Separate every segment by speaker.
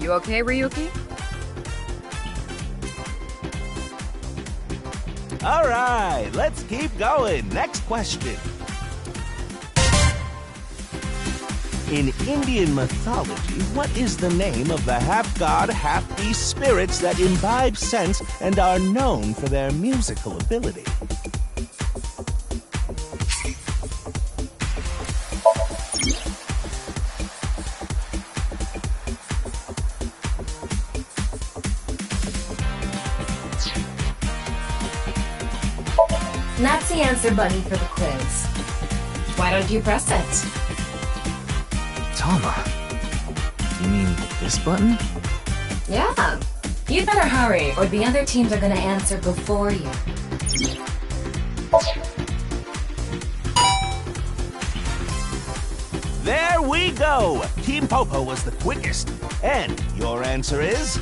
Speaker 1: You okay, Ryuki?
Speaker 2: All right, let's keep going. Next question. In Indian mythology, what is the name of the half-god, half-beast spirits that imbibe sense and are known for their musical ability?
Speaker 3: That's the answer button for the quiz. Why don't you press it?
Speaker 4: Tama. You mean this button?
Speaker 3: Yeah. You'd better hurry, or the other teams are gonna answer before you.
Speaker 2: There we go! Team Popo was the quickest. And your answer is...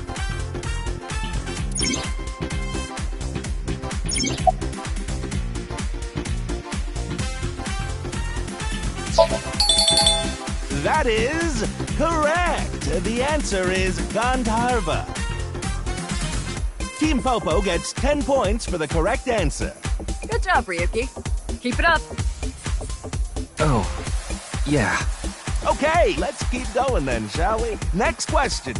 Speaker 2: That is correct. The answer is Gandharva. Team Popo gets 10 points for the correct answer.
Speaker 1: Good job, Ryuki. Keep it up.
Speaker 4: Oh, yeah.
Speaker 2: Okay, let's keep going then, shall we? Next question.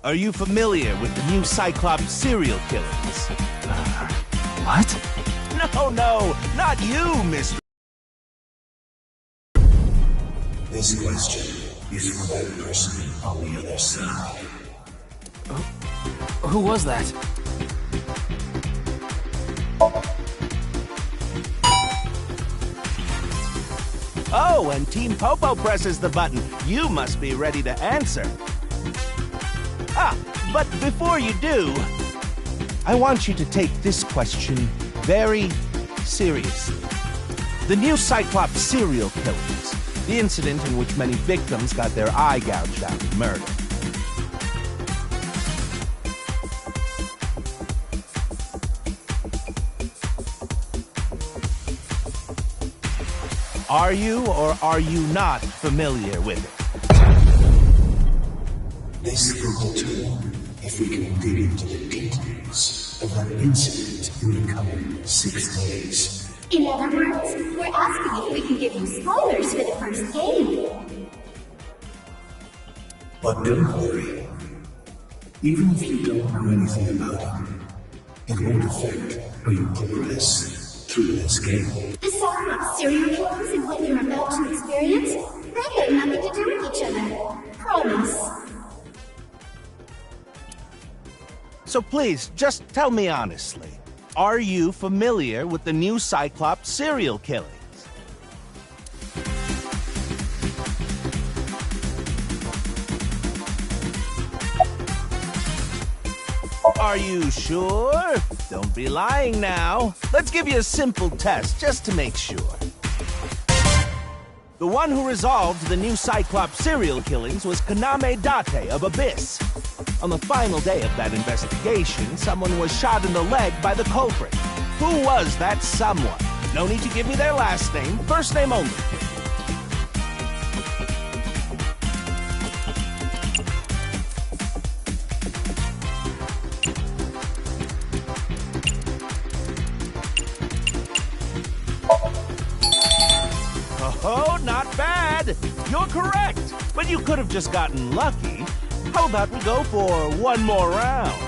Speaker 2: Are you familiar with the new Cyclops serial killings?
Speaker 4: What?
Speaker 2: No, not you, Mr.
Speaker 5: This question is for that person on the other side.
Speaker 4: Who was that?
Speaker 2: Oh, and Team Popo presses the button. You must be ready to answer. Ah, but before you do, I want you to take this question very seriously. The new Cyclops serial killings. The incident in which many victims got their eye gouged out and murdered. Are you or are you not familiar with it?
Speaker 5: This can return if we can dig into the details of that incident in the coming 6 days.
Speaker 6: In other words, we're asking if we can give you spoilers for the first game.
Speaker 5: But don't worry. Even if you don't know anything about it, it won't affect how you progress through this game.
Speaker 6: The Cyclops serial killers and what you're about to experience, they have nothing to do with each other. Promise.
Speaker 2: So please, just tell me honestly. Are you familiar with the new Cyclops serial killings? Are you sure? Don't be lying now. Let's give you a simple test just to make sure. The one who resolved the new Cyclops serial killings was Kaname Date of Abyss. On the final day of that investigation, someone was shot in the leg by the culprit. Who was that someone? No need to give me their last name, first name only. Oh, not bad. bad. You're correct. But you could have just gotten lucky. How about we go for one more round?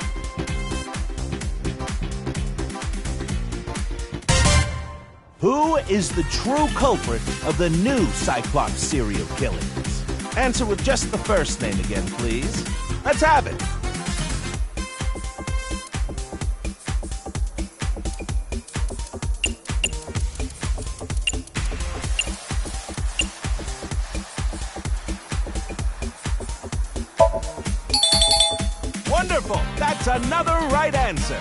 Speaker 2: Who is the true culprit of the new Cyclops serial killings? Answer with just the first name again, please. Let's have it. Wonderful! That's another right answer.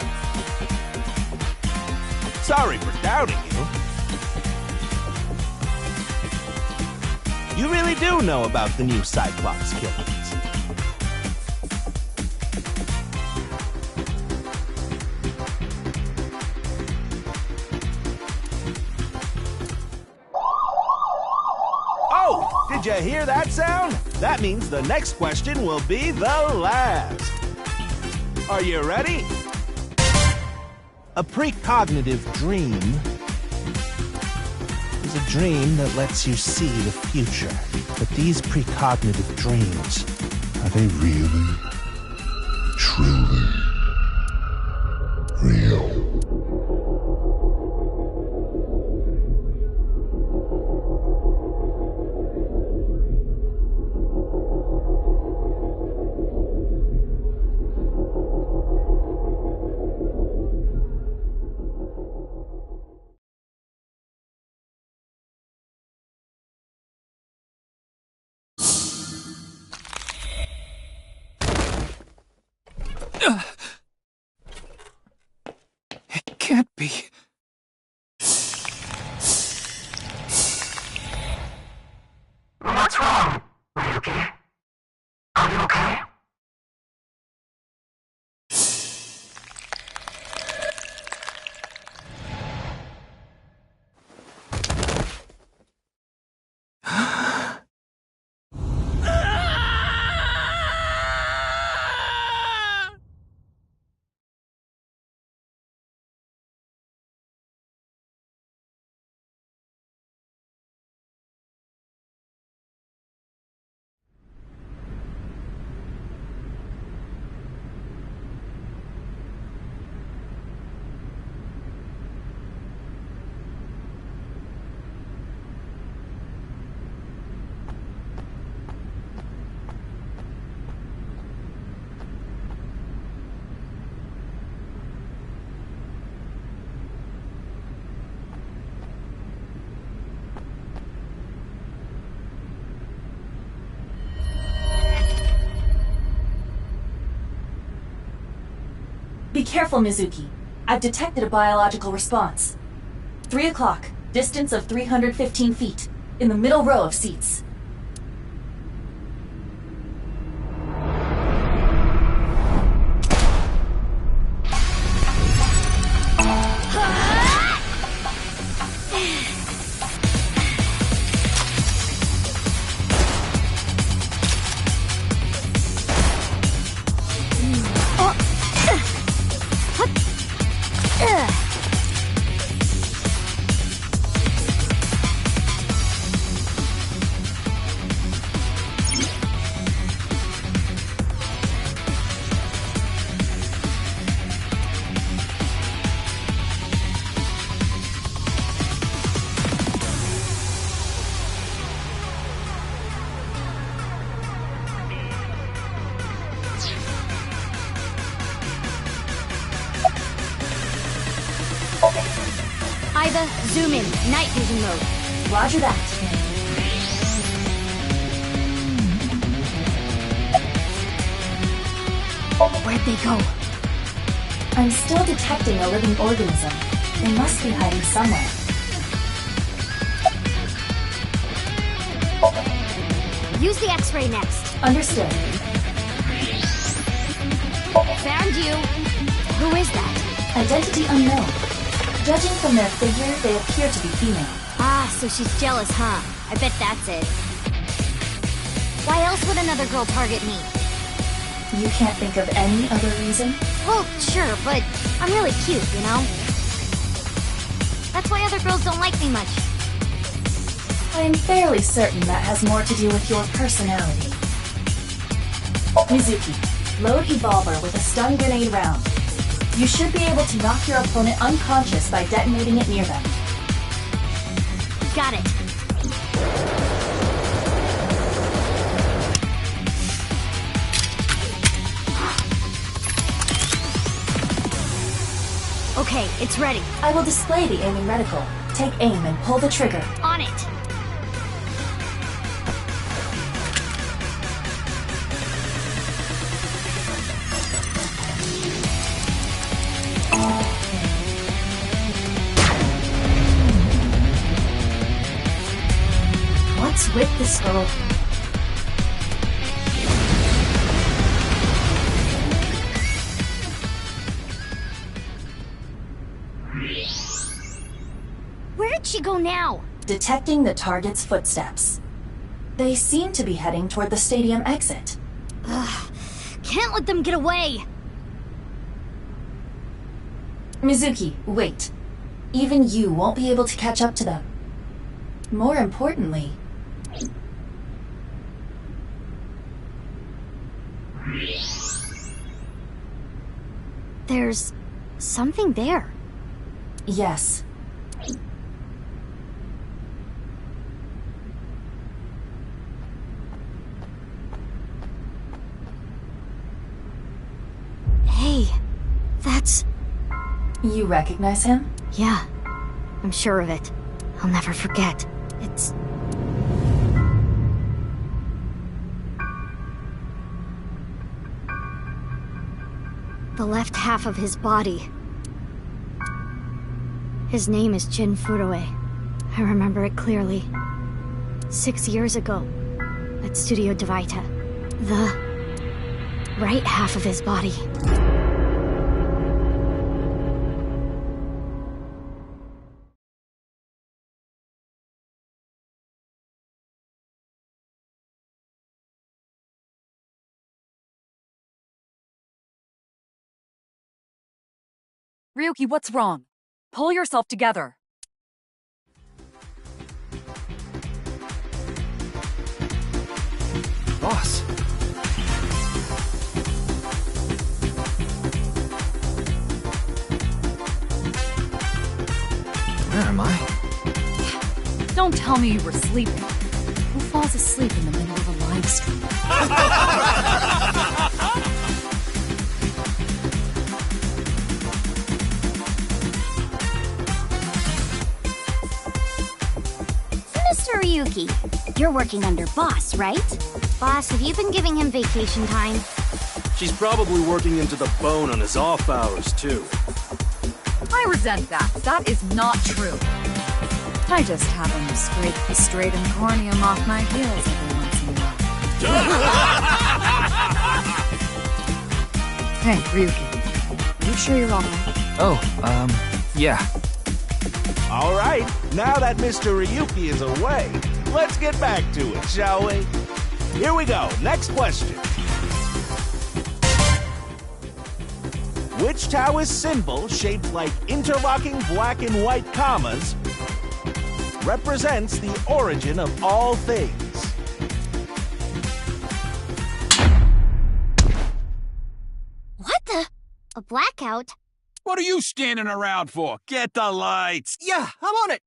Speaker 2: Sorry for doubting you. You really do know about the new Cyclops killings. Oh, did you hear that sound? That means the next question will be the last. Are you ready? A precognitive dream is a dream that lets you see the future. But these precognitive dreams,
Speaker 5: Are they really, truly real?
Speaker 4: It can't be.
Speaker 3: What's wrong, Ryuki? Are you okay?
Speaker 7: Be careful, Mizuki. I've detected a biological response. 3 o'clock, distance of 315 feet, in the middle row of seats.
Speaker 6: Iva, zoom in. Night vision mode.
Speaker 7: Roger that.
Speaker 6: Where'd they go?
Speaker 7: I'm still detecting a living organism. They must be hiding somewhere.
Speaker 6: Use the X-ray next.
Speaker 7: Understood.
Speaker 6: Found you. Who is that?
Speaker 7: Identity unknown. Judging from their figure, they appear to be female.
Speaker 6: Ah, so she's jealous, huh? I bet that's it. Why else would another girl target me?
Speaker 7: You can't think of any other reason?
Speaker 6: Well, sure, but I'm really cute, you know? That's why other girls don't like me much.
Speaker 7: I am fairly certain that has more to do with your personality. Mizuki, load Evolver with a stun grenade round. You should be able to knock your opponent unconscious by detonating it near them.
Speaker 6: Got it. Okay, it's ready.
Speaker 7: I will display the aiming reticle. Take aim and pull the trigger.
Speaker 6: On it.
Speaker 7: What's with this girl?
Speaker 6: Where did she go now?
Speaker 7: Detecting the target's footsteps. They seem to be heading toward the stadium exit.
Speaker 6: Ugh, can't let them get away.
Speaker 7: Mizuki, wait. Even you won't be able to catch up to them. More importantly...
Speaker 6: There's something there.
Speaker 7: Yes.
Speaker 6: Hey, that's...
Speaker 7: You recognize him?
Speaker 6: Yeah, I'm sure of it. I'll never forget. It's... the left half of his body. His name is Jin Furue. I remember it clearly. 6 years ago, at Studio Devita. The right half of his body.
Speaker 1: Ryuki, what's wrong? Pull yourself together.
Speaker 4: Boss. Where am I?
Speaker 1: Don't tell me you were sleeping. Who falls asleep in the middle of a live stream?
Speaker 6: Mr. Ryuki, you're working under Boss, right? Boss, have you been giving him vacation time?
Speaker 8: She's probably working into the bone on his off hours, too.
Speaker 1: I resent that. That is not true. I just happen to scrape the striatum corneum off my heels every once in a while. Hey, Ryuki. You sure you're alright?
Speaker 4: Oh, yeah.
Speaker 2: All right, now that Mr. Ryuki is away, let's get back to it, shall we? Here we go, next question. Which Taoist symbol, shaped like interlocking black and white commas, represents the origin of all things?
Speaker 6: What the? A blackout?
Speaker 8: What are you standing around for? Get the lights!
Speaker 2: Yeah, I'm on it.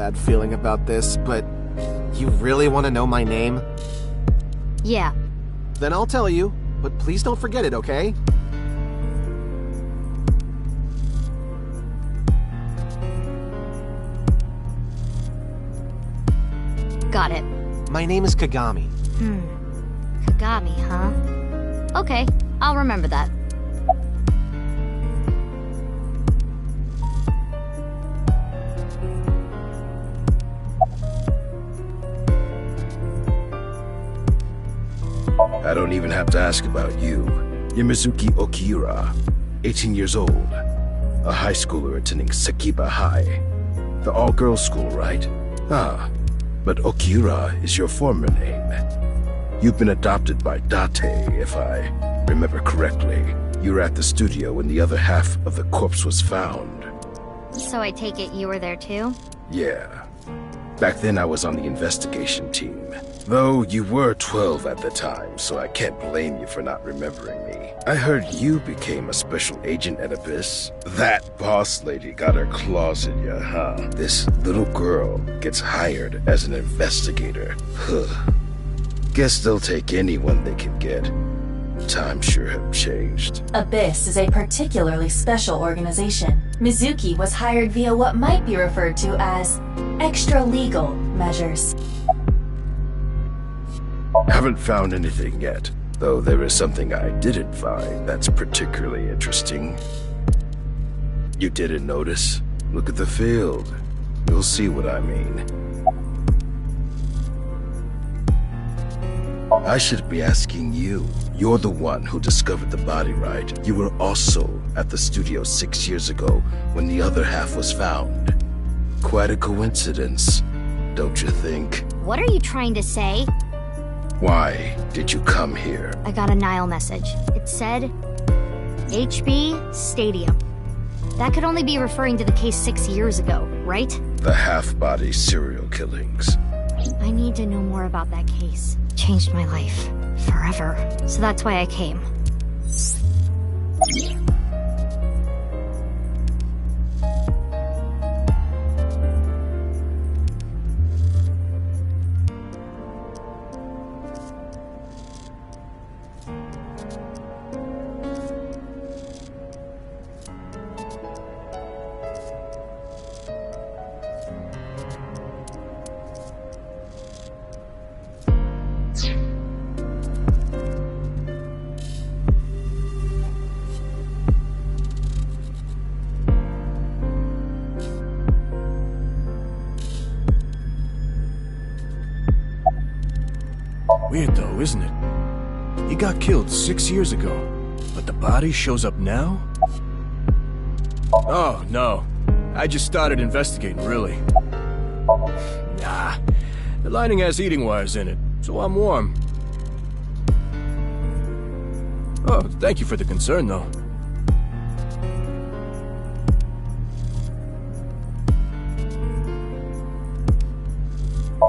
Speaker 9: bad feeling about this, but you really want to know my name?
Speaker 6: Yeah.
Speaker 9: Then I'll tell you, but please don't forget it, okay?
Speaker 6: Got it.
Speaker 9: My name is Kagami.
Speaker 6: Kagami, huh? Okay, I'll remember that.
Speaker 5: I don't even have to ask about you. You're Mizuki Okira, 18 years old. A high schooler attending Sakiba High. The all-girls school, right? Ah, but Okira is your former name. You've been adopted by Date, if I remember correctly. You were at the studio when the other half of the corpse was found.
Speaker 6: So I take it you were there too?
Speaker 5: Yeah. Back then I was on the investigation team. Though you were 12 at the time, so I can't blame you for not remembering me. I heard you became a special agent at Abyss. That boss lady got her claws in you, huh? This little girl gets hired as an investigator. Huh. Guess they'll take anyone they can get. Times sure have changed.
Speaker 7: Abyss is a particularly special organization. Mizuki was hired via what might be referred to as extra-legal measures.
Speaker 5: Haven't found anything yet, though there is something I didn't find that's particularly interesting. You didn't notice? Look at the field. You'll see what I mean. I should be asking you. You're the one who discovered the body, right? You were also at the studio 6 years ago when the other half was found. Quite a coincidence, don't you think?
Speaker 6: What are you trying to say?
Speaker 5: Why did you come here?
Speaker 6: I got a Nile message. It said, HB Stadium. That could only be referring to the case 6 years ago, right?
Speaker 5: The half-body serial killings.
Speaker 6: I need to know more about that case. It changed my life. Forever. So that's why I came.
Speaker 8: Weird though, isn't it? He got killed 6 years ago, but the body shows up now? Oh, no. I just started investigating, really. Nah. The lining has heating wires in it, so I'm warm. Oh, thank you for the concern, though.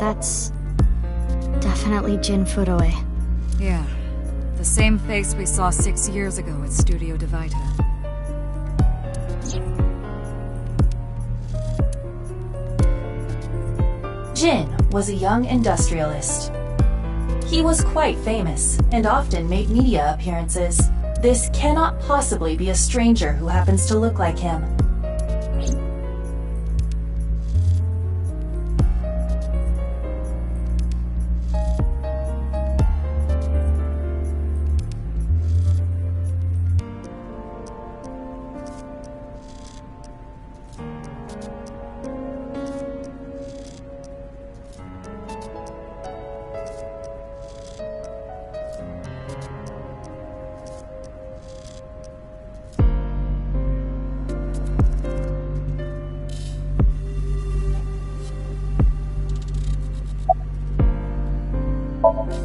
Speaker 6: That's definitely Jin Furoe.
Speaker 1: Yeah. The same face we saw 6 years ago at Studio Divita.
Speaker 7: Jin was a young industrialist. He was quite famous and often made media appearances. This cannot possibly be a stranger who happens to look like him.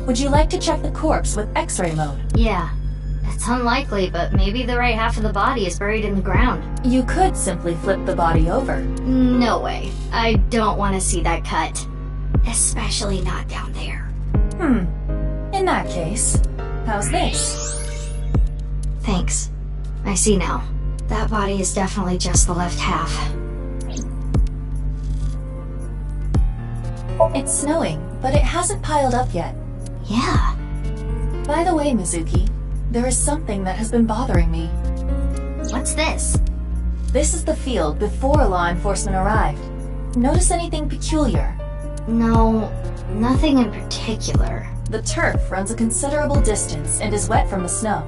Speaker 7: Would you like to check the corpse with X-ray mode?
Speaker 6: Yeah. It's unlikely, but maybe the right half of the body is buried in the ground.
Speaker 7: You could simply flip the body over.
Speaker 6: No way. I don't want to see that cut. Especially not down there.
Speaker 7: In that case, how's this?
Speaker 6: Thanks. I see now. That body is definitely just the left half.
Speaker 7: It's snowing, but it hasn't piled up yet.
Speaker 6: Yeah.
Speaker 7: By the way, Mizuki, there is something that has been bothering me.
Speaker 6: What's this?
Speaker 7: This is the field before law enforcement arrived. Notice anything peculiar?
Speaker 6: No, nothing in particular.
Speaker 7: The turf runs a considerable distance and is wet from the snow.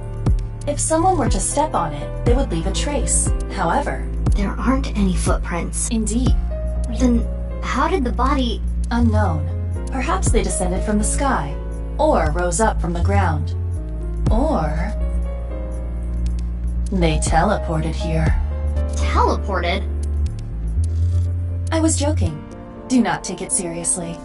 Speaker 7: If someone were to step on it, they would leave a trace. However,
Speaker 6: there aren't any footprints.
Speaker 7: Indeed.
Speaker 6: Then how did the body...
Speaker 7: Unknown. Perhaps they descended from the sky, or rose up from the ground. Or... they teleported here.
Speaker 6: Teleported?
Speaker 7: I was joking. Do not take it seriously.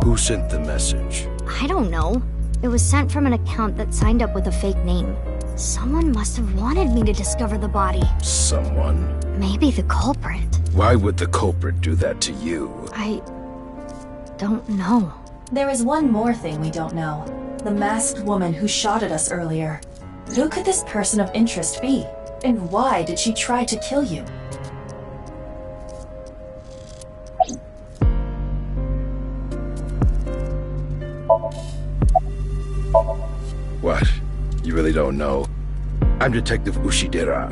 Speaker 5: Who sent the message?
Speaker 6: I don't know. It was sent from an account that signed up with a fake name. Someone must have wanted me to discover the body.
Speaker 5: Someone?
Speaker 6: Maybe the culprit.
Speaker 5: Why would the culprit do that to you?
Speaker 6: I... don't know.
Speaker 7: There is one more thing we don't know. The masked woman who shot at us earlier. Who could this person of interest be? And why did she try to kill you?
Speaker 5: What? You really don't know? I'm Detective Ushidera,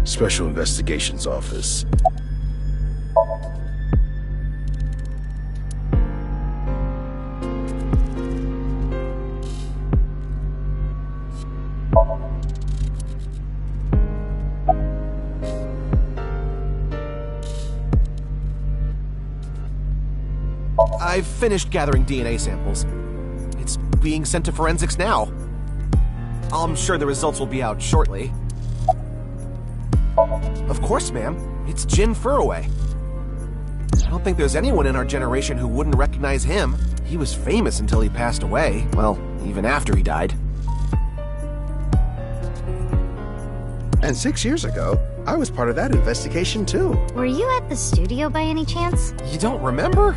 Speaker 5: Special Investigations Office.
Speaker 9: I've finished gathering DNA samples. It's being sent to forensics now. I'm sure the results will be out shortly. Of course, ma'am. It's Jin Furroway. I don't think there's anyone in our generation who wouldn't recognize him. He was famous until he passed away. Well, even after he died.
Speaker 2: And 6 years ago, I was part of that investigation too.
Speaker 6: Were you at the studio by any chance?
Speaker 9: You don't remember?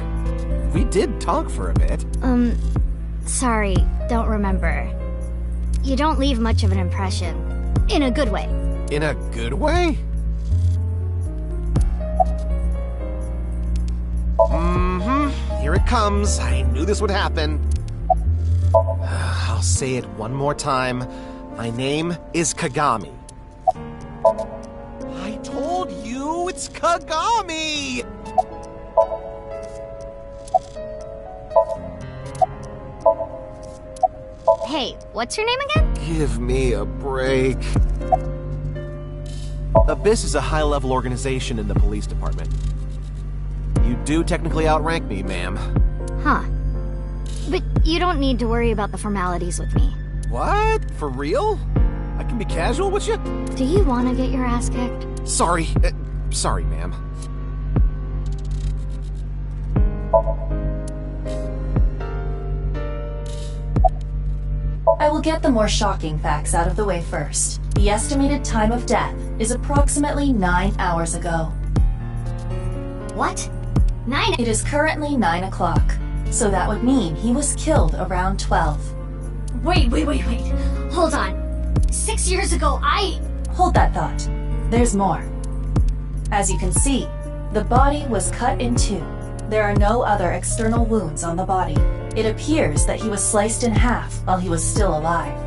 Speaker 9: We did talk for a bit.
Speaker 6: Sorry, don't remember. You don't leave much of an impression. In a good way.
Speaker 9: In a good way? Here it comes. I knew this would happen. I'll say it one more time. My name is Kagami. I told you it's Kagami!
Speaker 6: Hey, what's your name again?
Speaker 9: Give me a break. Abyss is a high-level organization in the police department. You do technically outrank me, ma'am.
Speaker 6: Huh. But you don't need to worry about the formalities with me.
Speaker 9: What? For real? I can be casual with you?
Speaker 6: Do you want to get your ass kicked?
Speaker 9: Sorry. Sorry, ma'am.
Speaker 7: I will get the more shocking facts out of the way first. The estimated time of death is approximately 9 hours ago.
Speaker 6: What? 9?
Speaker 7: It is currently 9 o'clock, so that would mean he was killed around 12.
Speaker 6: Wait. Hold on. 6 years ago,
Speaker 7: Hold that thought. there's more. As you can see, the body was cut in two. There are no other external wounds on the body. It appears that he was sliced in half while he was still alive.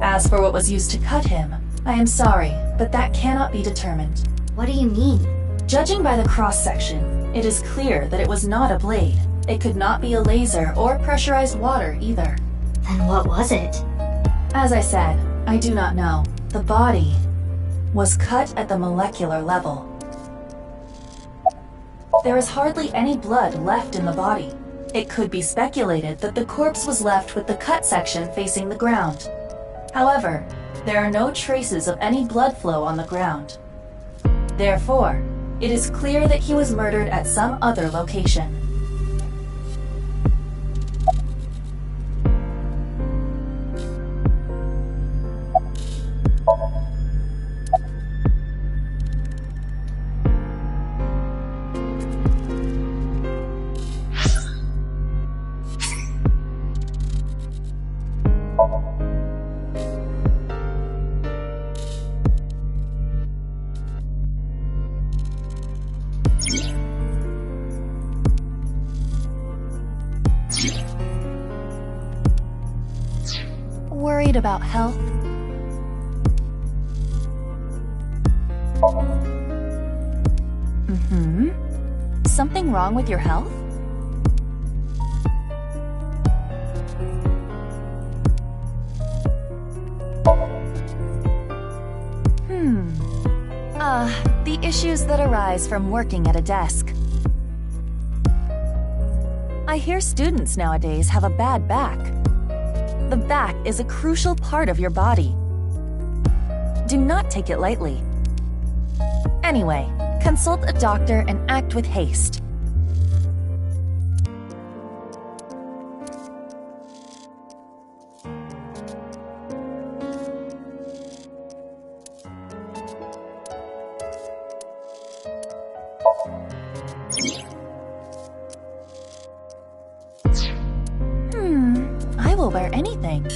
Speaker 7: As for what was used to cut him, I am sorry, but that cannot be determined.
Speaker 6: What do you mean?
Speaker 7: Judging by the cross-section, it is clear that it was not a blade. It could not be a laser or pressurized water either.
Speaker 6: Then what was it?
Speaker 7: As I said, I do not know. The body was cut at the molecular level. There is hardly any blood left in the body. It could be speculated that the corpse was left with the cut section facing the ground. However, there are no traces of any blood flow on the ground. Therefore, it is clear that he was murdered at some other location. Worried about health? Something wrong with your health? The issues that arise from working at a desk. I hear students nowadays have a bad back. The back is a crucial part of your body. Do not take it lightly. Anyway, consult a doctor and act with haste. I will wear anything.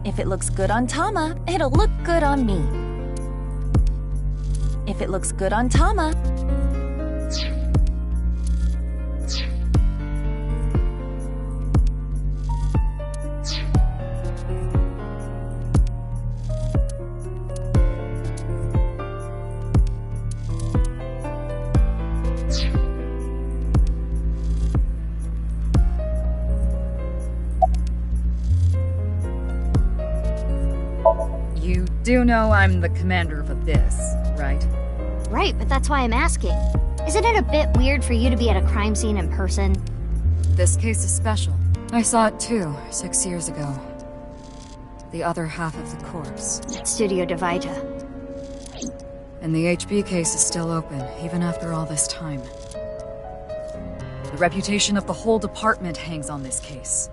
Speaker 7: If it looks good on Tama, it'll look good on me. If it looks good on Tama...
Speaker 1: You do know I'm the commander of Abyss, right?
Speaker 6: Right, but that's why I'm asking. Isn't it a bit weird for you to be at a crime scene in person?
Speaker 1: This case is special. I saw it too, 6 years ago. The other half of the corpse.
Speaker 6: At Studio Divita.
Speaker 1: And the HB case is still open, even after all this time. The reputation of the whole department hangs on this case.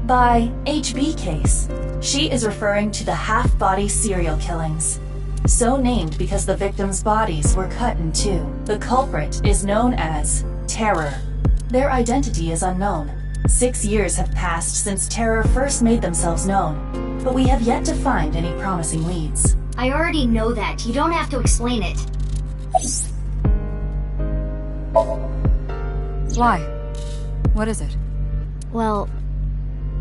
Speaker 7: By HB case, she is referring to the half-body serial killings. So named because the victims' bodies were cut in two. The culprit is known as Terror. Their identity is unknown. 6 years have passed since Terror first made themselves known, but we have yet to find any promising leads.
Speaker 6: I already know that. You don't have to explain it.
Speaker 1: Why? What is it?
Speaker 6: Well,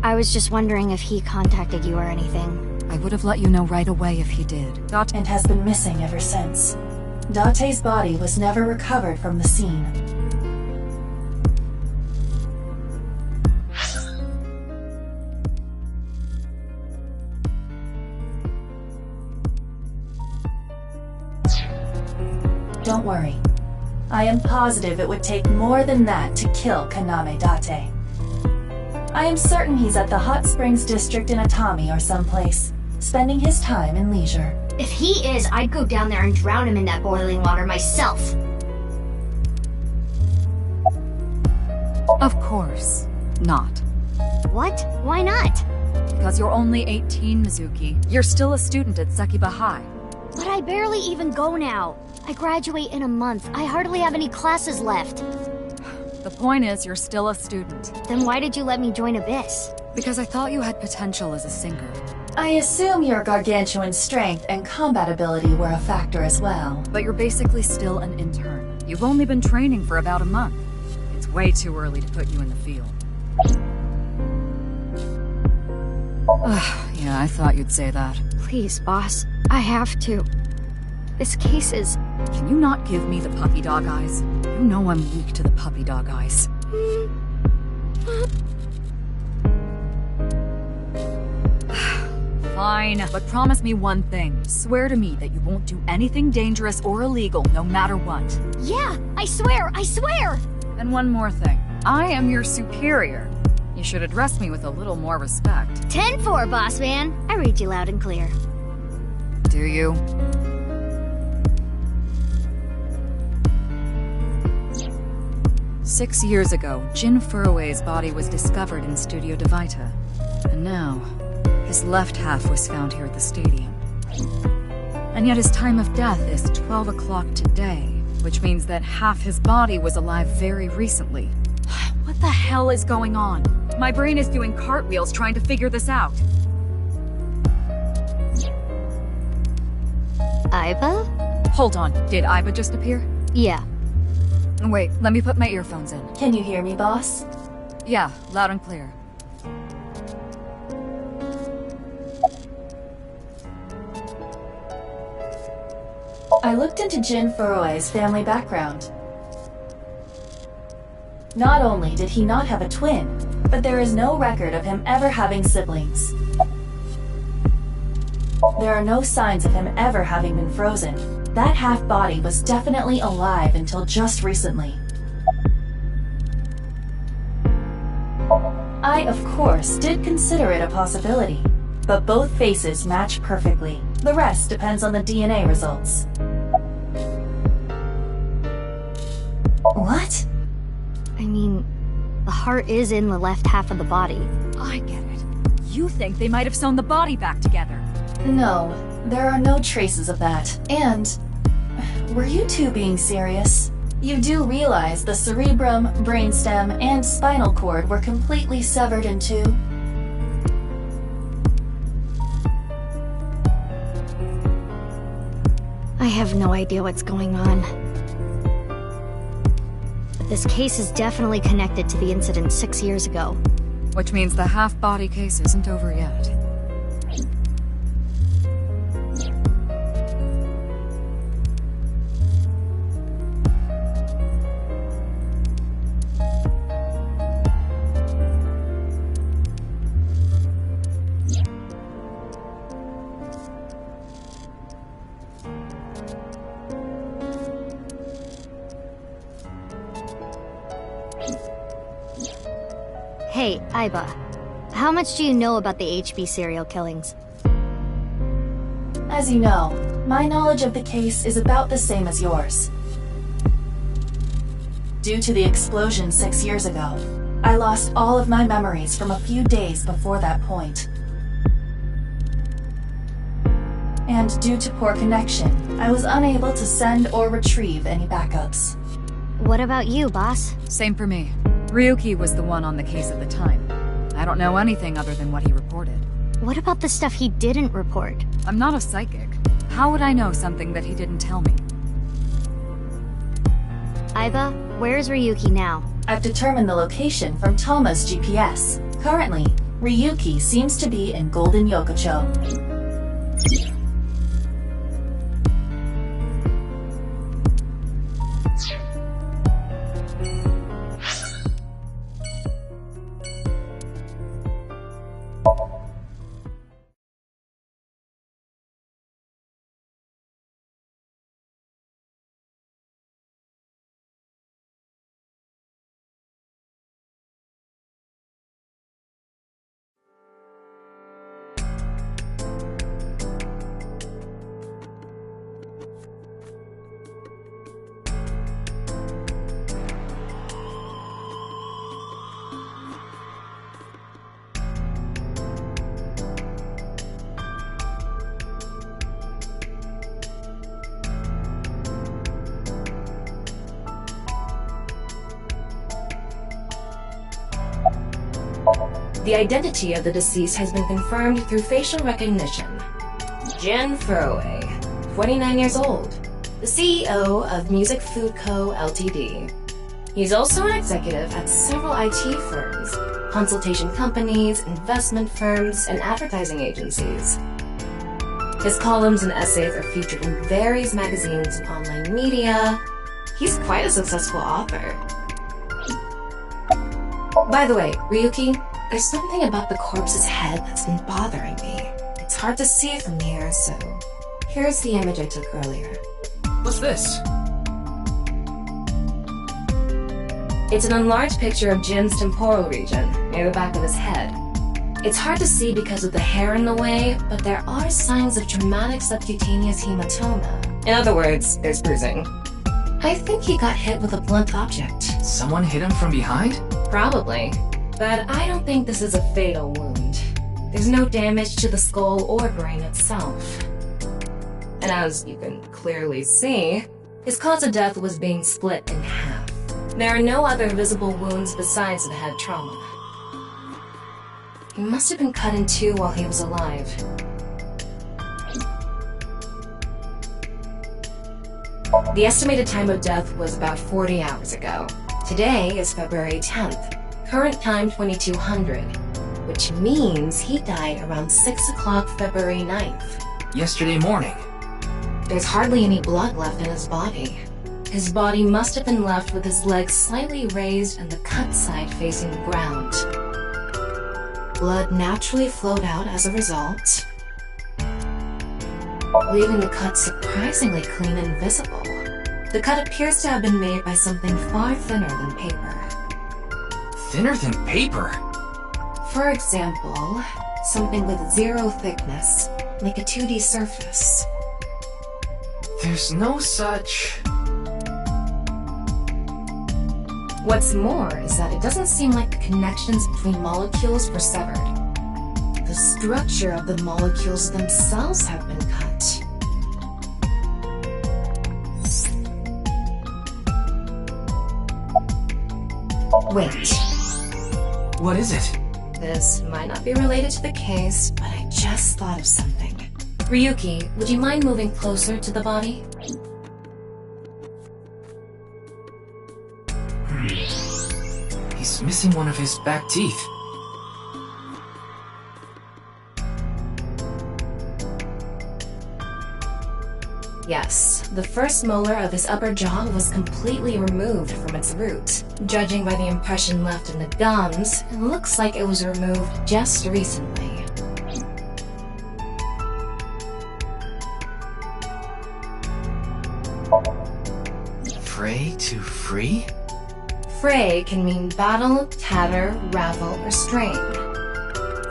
Speaker 6: I was just wondering if he contacted you or anything.
Speaker 1: I would have let you know right away if he did.
Speaker 7: And has been missing ever since. Date's body was never recovered from the scene. Don't worry. I am positive it would take more than that to kill Kaname Date. I am certain he's at the Hot Springs District in Atami or someplace, spending his time in leisure.
Speaker 6: If he is, I'd go down there and drown him in that boiling water myself.
Speaker 1: Of course not.
Speaker 6: What? Why not?
Speaker 1: Because you're only 18, Mizuki. You're still a student at Sekiba High.
Speaker 6: But I barely even go now. I graduate in a month. I hardly have any classes left.
Speaker 1: The point is, you're still a student.
Speaker 6: Then why did you let me join Abyss?
Speaker 1: Because I thought you had potential as a singer.
Speaker 7: I assume your gargantuan strength and combat ability were a factor as well.
Speaker 1: But you're basically still an intern. You've only been training for about a month. It's way too early to put you in the field. Yeah, I thought you'd say that.
Speaker 6: Please, boss. I have to. This case is...
Speaker 1: Can you not give me the puppy dog eyes? You know I'm weak to the puppy dog eyes. Fine, but promise me one thing. Swear to me that you won't do anything dangerous or illegal, no matter what.
Speaker 6: Yeah, I swear, I swear!
Speaker 1: And one more thing. I am your superior. You should address me with a little more respect.
Speaker 6: 10-4, boss man. I read you loud and clear.
Speaker 1: Do you? Six years ago, Jin Furue's body was discovered in Studio Devita. And now, his left half was found here at the stadium. And yet his time of death is 12 o'clock today, which means that half his body was alive very recently. What the hell is going on? My brain is doing cartwheels trying to figure this out.
Speaker 6: Aiba?
Speaker 1: Hold on, did Aiba just appear?
Speaker 6: Yeah.
Speaker 1: Wait, let me put my earphones in.
Speaker 7: Can you hear me, boss?
Speaker 1: Yeah, loud and clear.
Speaker 7: I looked into Jin Furue's family background. Not only did he not have a twin, but there is no record of him ever having siblings. There are no signs of him ever having been frozen. That half-body was definitely alive until just recently. I, of course, did consider it a possibility, but both faces match perfectly. The rest depends on the DNA results. What?
Speaker 6: I mean, the heart is in the left half of the body.
Speaker 1: I get it. You think they might have sewn the body back together.
Speaker 7: No, there are no traces of that. And... were you two being serious? You do realize the cerebrum, brainstem, and spinal cord were completely severed in two?
Speaker 6: I have no idea what's going on. But this case is definitely connected to the incident 6 years ago.
Speaker 1: Which means the half-body case isn't over yet.
Speaker 6: Hey, Aiba. How much do you know about the HB serial killings?
Speaker 7: As you know, my knowledge of the case is about the same as yours. Due to the explosion 6 years ago, I lost all of my memories from a few days before that point. And due to poor connection, I was unable to send or retrieve any backups.
Speaker 6: What about you, boss?
Speaker 1: Same for me. Ryuki was the one on the case at the time. I don't know anything other than what he reported.
Speaker 6: What about the stuff he didn't report?
Speaker 1: I'm not a psychic. How would I know something that he didn't tell me?
Speaker 6: Aiba, where's Ryuki now?
Speaker 7: I've determined the location from Tama's GPS. Currently, Ryuki seems to be in Golden Yokocho.
Speaker 3: The identity of the deceased has been confirmed through facial recognition. Jin Furway, 29 years old, the CEO of Music Food Co., Ltd. He's also an executive at several IT firms, consultation companies, investment firms, and advertising agencies. His columns and essays are featured in various magazines and online media. He's quite a successful author. By the way, Ryuki, there's something about the corpse's head that's been bothering me. It's hard to see from here, so here's the image I took earlier.
Speaker 4: What's this?
Speaker 3: It's an enlarged picture of Jin's temporal region, near the back of his head. It's hard to see because of the hair in the way, but there are signs of traumatic subcutaneous hematoma. In other words, there's bruising. I think he got hit with a blunt object.
Speaker 4: Someone hit him from behind?
Speaker 3: Probably. But I don't think this is a fatal wound. There's no damage to the skull or brain itself. And as you can clearly see, his cause of death was being split in half. There are no other visible wounds besides the head trauma. He must have been cut in two while he was alive. The estimated time of death was about 40 hours ago. Today is February 10th. Current time 2200, which means he died around 6 o'clock February 9th.
Speaker 4: Yesterday morning.
Speaker 3: There's hardly any blood left in his body. His body must have been left with his legs slightly raised and the cut side facing the ground. Blood naturally flowed out as a result, leaving the cut surprisingly clean and visible. The cut appears to have been made by something far thinner than paper.
Speaker 4: Thinner than paper?
Speaker 3: For example, something with zero thickness, like a 2D surface.
Speaker 4: There's no such...
Speaker 3: What's more is that it doesn't seem like the connections between molecules were severed. The structure of the molecules themselves have been cut. Wait.
Speaker 4: What is it?
Speaker 3: This might not be related to the case, but I just thought of something. Ryuki, would you mind moving closer to the body?
Speaker 4: He's missing one of his back teeth.
Speaker 3: Yes, the first molar of his upper jaw was completely removed from its root. Judging by the impression left in the gums, it looks like it was removed just recently.
Speaker 4: Fray to free?
Speaker 3: Fray can mean battle, tatter, ravel, or strain.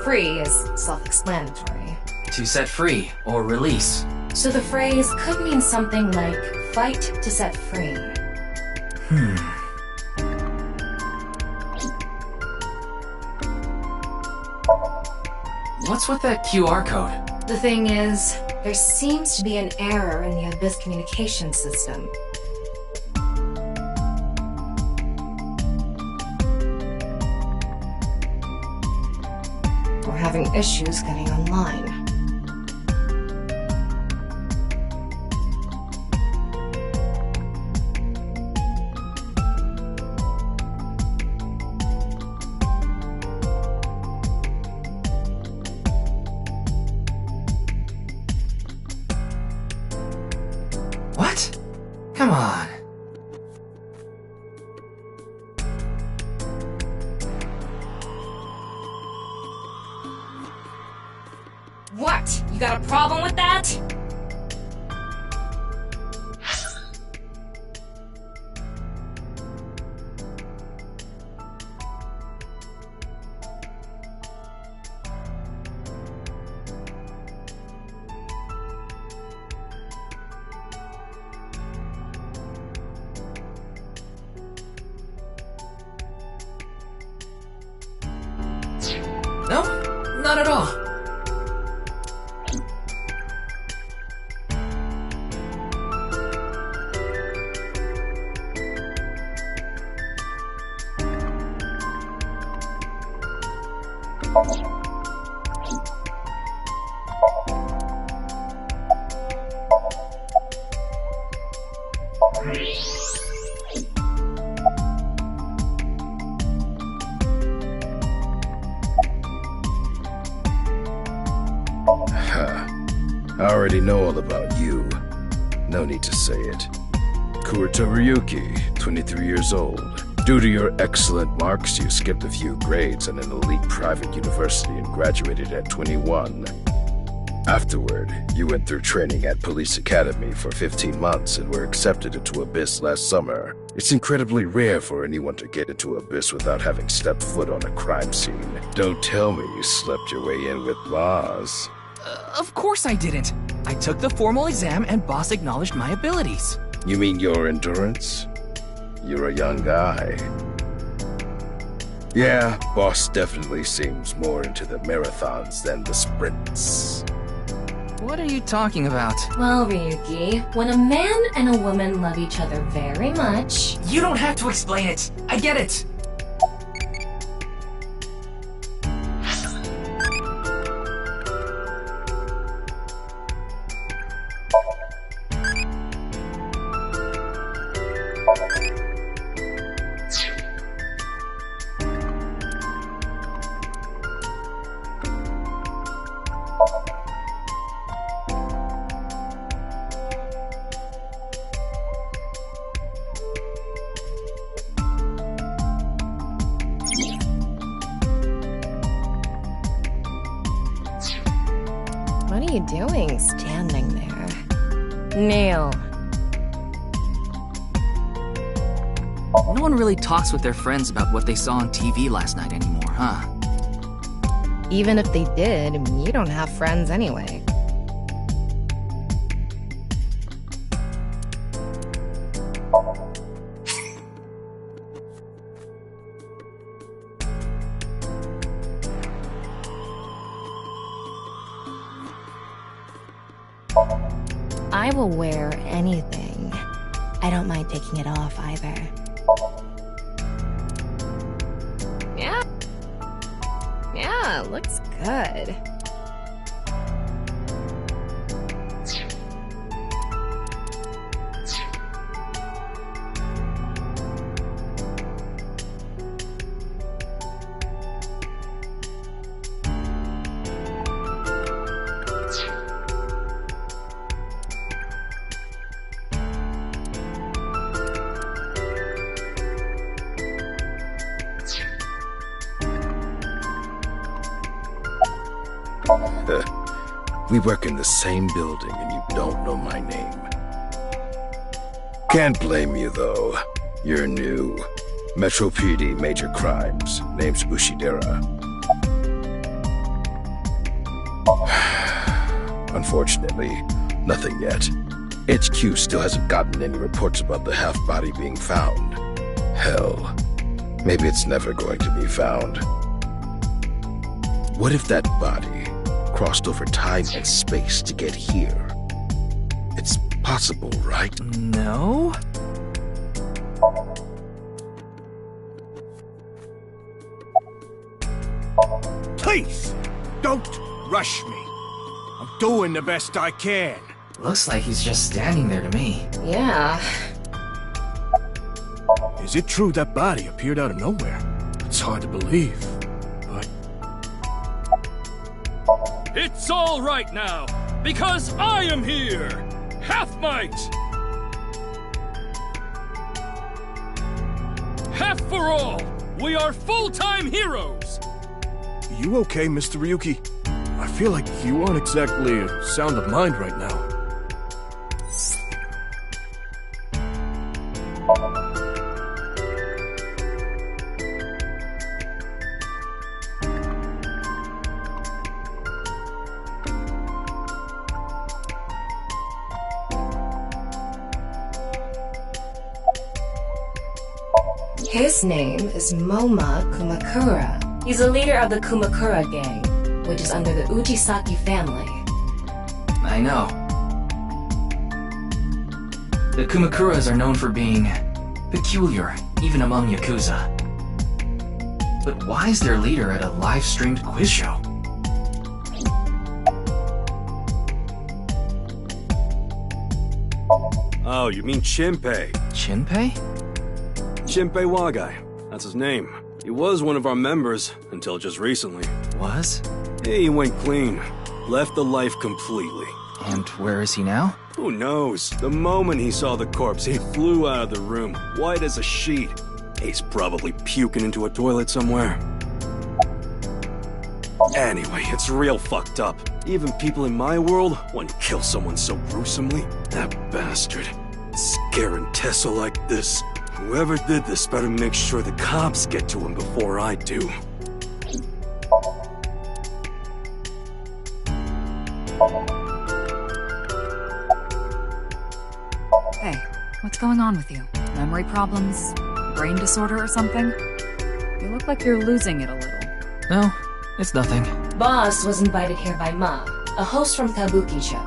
Speaker 3: Free is self-explanatory.
Speaker 4: To set free or release.
Speaker 3: So the phrase could mean something like, fight to set free.
Speaker 4: What's with that QR code?
Speaker 3: The thing is, there seems to be an error in the Abyss communication system. We're having issues getting online.
Speaker 4: What? Come on.
Speaker 3: What? You got a problem with that?
Speaker 4: No, not at all.
Speaker 5: I already know all about you. No need to say it. Kurita Ryuki, 23 years old. Due to your excellent marks, you skipped a few grades at an elite private university and graduated at 21. Afterward, you went through training at Police Academy for 15 months and were accepted into Abyss last summer. It's incredibly rare for anyone to get into Abyss without having stepped foot on a crime scene. Don't tell me you slept your way in with Boss.
Speaker 10: Of course I didn't. I took the formal exam and Boss acknowledged my abilities.
Speaker 5: You mean your endurance? You're a young guy. Yeah, Boss definitely seems more into the marathons than the sprints.
Speaker 10: What are you talking about?
Speaker 3: Well, Ryuki, when a man and a woman love each other very much...
Speaker 10: You don't have to explain it. I get it.
Speaker 3: What are you doing standing there? Neil.
Speaker 10: No one really talks with their friends about what they saw on TV last night anymore, huh?
Speaker 3: Even if they did, you don't have friends anyway. I will wear anything. I don't mind taking it off either. Yeah, looks good.
Speaker 5: We work in the same building and you don't know my name. Can't blame you though. You're new. Metro PD, Major Crimes. Name's Ushidera. Unfortunately, nothing yet. HQ still hasn't gotten any reports about the half-body being found. Hell, maybe it's never going to be found. What if that body crossed over time and space to get here? It's possible, right?
Speaker 10: No?
Speaker 8: Please, don't rush me. I'm doing the best I can.
Speaker 4: Looks like he's just standing there to me.
Speaker 3: Yeah.
Speaker 8: Is it true that body appeared out of nowhere? It's hard to believe, but...
Speaker 11: It's all right now, because I am here! Half might! Half for all! We are full-time heroes!
Speaker 8: You okay, Mr. Ryuki? I feel like you aren't exactly sound of mind right now.
Speaker 3: His name is Moma Kumakura. He's a leader of the Kumakura gang, which is under the Ujisaki family.
Speaker 10: I know. The Kumakuras are known for being peculiar, even among Yakuza. But why is their leader at a live-streamed quiz show?
Speaker 8: Oh, you mean Shinpei.
Speaker 10: Shinpei?
Speaker 8: Shinpei Wagai. That's his name. He was one of our members, until just recently.
Speaker 10: Was?
Speaker 8: He went clean. Left the life completely.
Speaker 10: And where is he now?
Speaker 8: Who knows? The moment he saw the corpse, he flew out of the room, white as a sheet. He's probably puking into a toilet somewhere. Anyway, it's real fucked up. Even people in my world wouldn't kill someone so gruesomely. That bastard. Scaring Tessa like this. Whoever did this better make sure the cops get to him before I do.
Speaker 1: Hey, what's going on with you? Memory problems? Brain disorder or something? You look like you're losing it a little.
Speaker 10: No, it's nothing.
Speaker 3: Boss was invited here by Ma, a host from Kabuki show.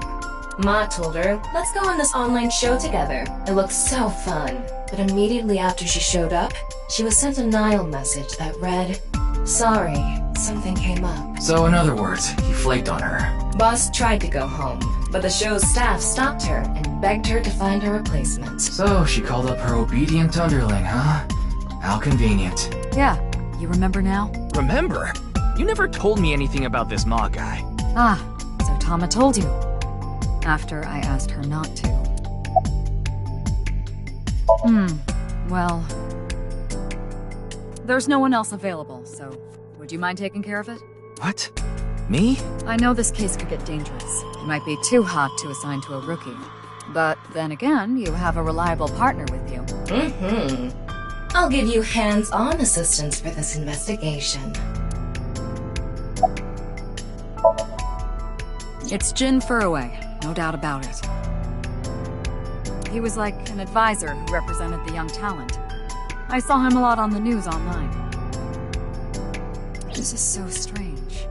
Speaker 3: Ma told her, let's go on this online show together. It looked so fun. But immediately after she showed up, she was sent a Nile message that read, sorry, something came up.
Speaker 10: So in other words, he flaked on her.
Speaker 3: Boss tried to go home, but the show's staff stopped her and begged her to find a replacement.
Speaker 10: So she called up her obedient underling, huh? How convenient.
Speaker 1: Yeah, you remember now?
Speaker 10: Remember? You never told me anything about this Ma guy.
Speaker 1: Ah, so Tama told you. After I asked her not to. Well... There's no one else available, so would you mind taking care of it?
Speaker 10: What? Me?
Speaker 1: I know this case could get dangerous. It might be too hot to assign to a rookie. But then again, you have a reliable partner with you.
Speaker 3: I'll give you hands-on assistance for this investigation.
Speaker 1: It's Jin Furue, no doubt about it. He was like an advisor who represented the young talent. I saw him a lot on the news online. This is so strange.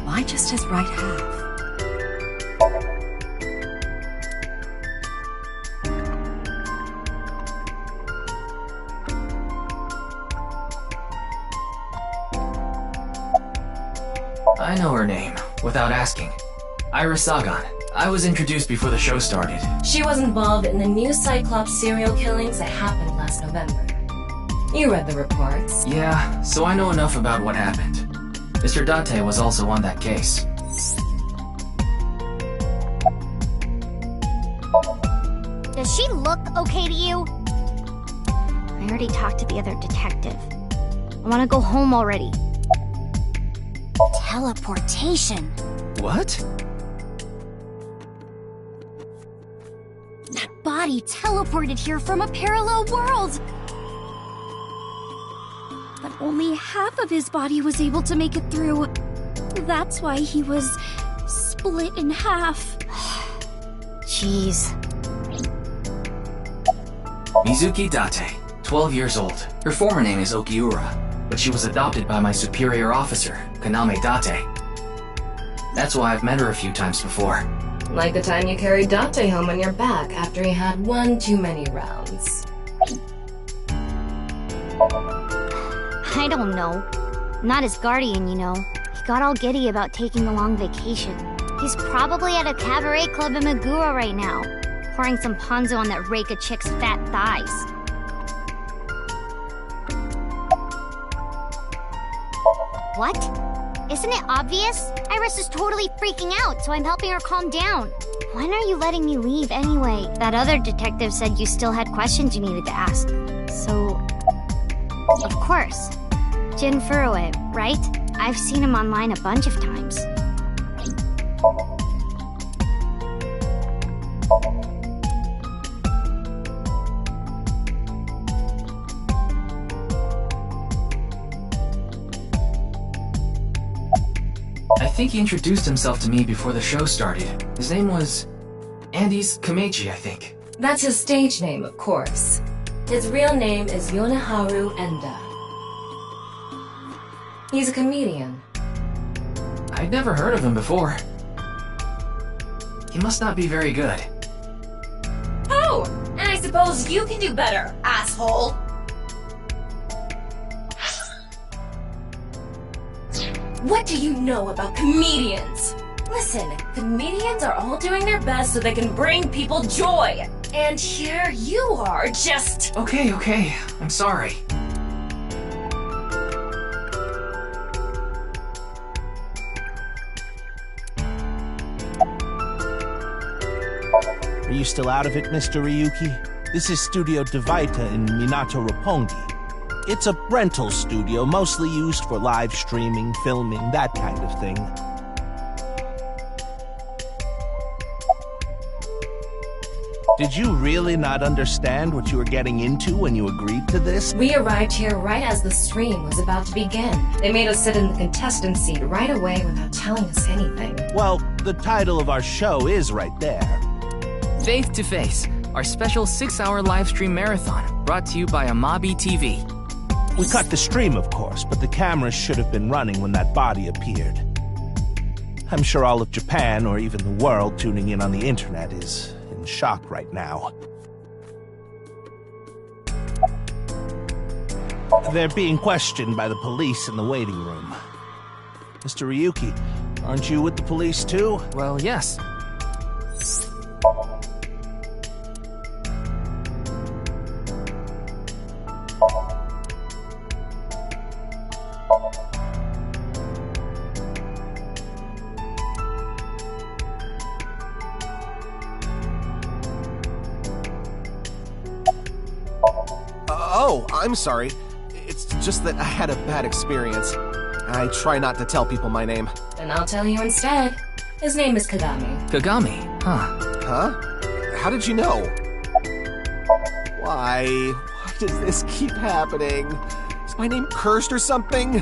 Speaker 1: Why just his right half?
Speaker 10: I know her name, without asking. Iris Sagan. I was introduced before the show started.
Speaker 3: She was involved in the new Cyclops serial killings that happened last November. You read the reports.
Speaker 10: Yeah, so I know enough about what happened. Mr. Date was also on that case.
Speaker 6: Does she look okay to you? I already talked to the other detective. I want to go home already. Teleportation.
Speaker 10: What?
Speaker 6: That body teleported here from a parallel world! But only half of his body was able to make it through. That's why he was split in half.
Speaker 10: Jeez. Mizuki Date, 12 years old. Her former name is Okiura, but she was adopted by my superior officer, Kaname Date. That's why I've met her a few times before.
Speaker 3: Like the time you carried Date home on your back after he had one too many rounds.
Speaker 6: I don't know. Not his guardian, you know. He got all giddy about taking a long vacation. He's probably at a cabaret club in Meguro right now, pouring some ponzu on that Reika chick's fat thighs. What? Isn't it obvious? Iris is totally freaking out, so I'm helping her calm down. When are you letting me leave anyway? That other detective said you still had questions you needed to ask. So... Of course. Jin Furue, right? I've seen him online a bunch of times.
Speaker 10: I think he introduced himself to me before the show started. His name was... Andes Kameji, I think.
Speaker 3: That's his stage name, of course. His real name is Yoneharu Enda. He's a comedian.
Speaker 10: I'd never heard of him before. He must not be very good.
Speaker 3: Oh, and I suppose you can do better, asshole. What do you know about comedians? Listen, comedians are all doing their best so they can bring people joy. And here you are, just...
Speaker 10: Okay, I'm sorry.
Speaker 2: Are you still out of it, Mr. Ryuki? This is Studio DeVita in Minato Roppongi. It's a rental studio, mostly used for live streaming, filming, that kind of thing. Did you really not understand what you were getting into when you agreed to this?
Speaker 3: We arrived here right as the stream was about to begin. They made us sit in the contestant seat right away without telling us anything.
Speaker 2: Well, the title of our show is right there.
Speaker 10: Faith to Face, our special 6-hour live stream marathon, brought to you by Amabi TV.
Speaker 2: We cut the stream, of course, but the cameras should have been running when that body appeared. I'm sure all of Japan, or even the world tuning in on the internet, is in shock right now. They're being questioned by the police in the waiting room. Mr. Ryuki, aren't you with the police too?
Speaker 10: Well, yes.
Speaker 9: Oh, I'm sorry. It's just that I had a bad experience. I try not to tell people my name.
Speaker 3: And I'll tell you instead. His name is Kagami.
Speaker 10: Kagami, huh?
Speaker 9: Huh? How did you know? Why does this keep happening? Is my name cursed or something?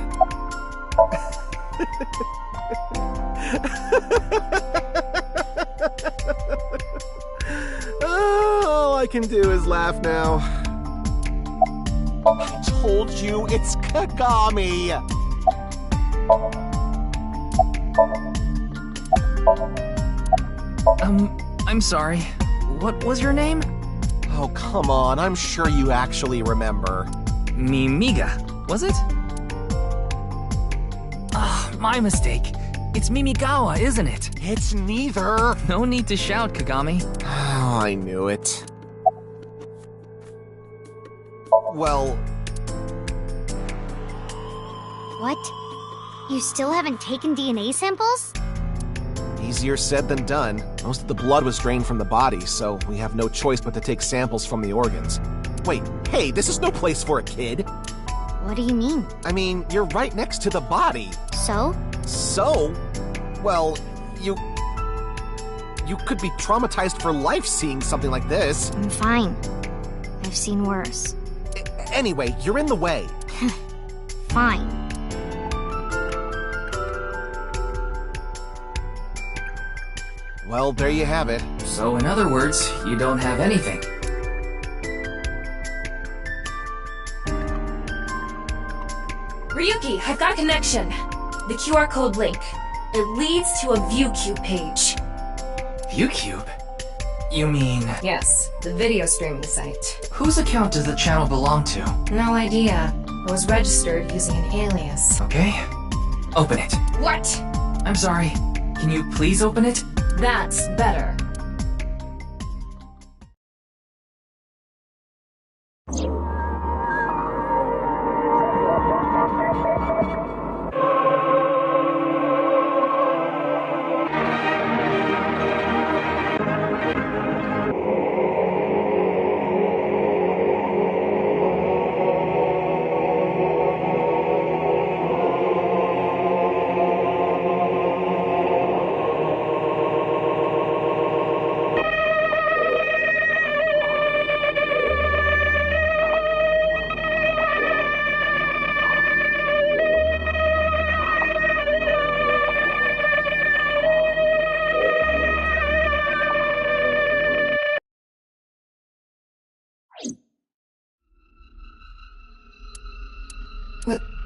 Speaker 9: All I can do is laugh now. I told you, it's Kagami!
Speaker 10: I'm sorry. What was your name?
Speaker 9: Oh, come on, I'm sure you actually remember.
Speaker 10: Mimiga, was it? Ah, my mistake. It's Mimigawa, isn't it?
Speaker 9: It's neither.
Speaker 10: No need to shout, Kagami.
Speaker 9: Oh, I knew it. Well...
Speaker 6: What? You still haven't taken DNA samples?
Speaker 9: Easier said than done. Most of the blood was drained from the body, so we have no choice but to take samples from the organs. Wait, hey, this is no place for a kid!
Speaker 6: What do you mean?
Speaker 9: I mean, you're right next to the body.
Speaker 6: So?
Speaker 9: So? Well, you could be traumatized for life seeing something like this.
Speaker 6: I'm fine. I've seen worse.
Speaker 9: Anyway, you're in the way.
Speaker 6: Fine.
Speaker 9: Well, there you have it.
Speaker 10: So in other words, you don't have anything.
Speaker 3: Ryuki, I've got a connection. The QR code link. It leads to a ViewCube page.
Speaker 10: ViewCube? You mean...
Speaker 3: Yes, the video streaming site.
Speaker 10: Whose account does the channel belong to?
Speaker 3: No idea. It was registered using an alias.
Speaker 10: Okay. Open it.
Speaker 3: What?
Speaker 10: I'm sorry. Can you please open it?
Speaker 3: That's better.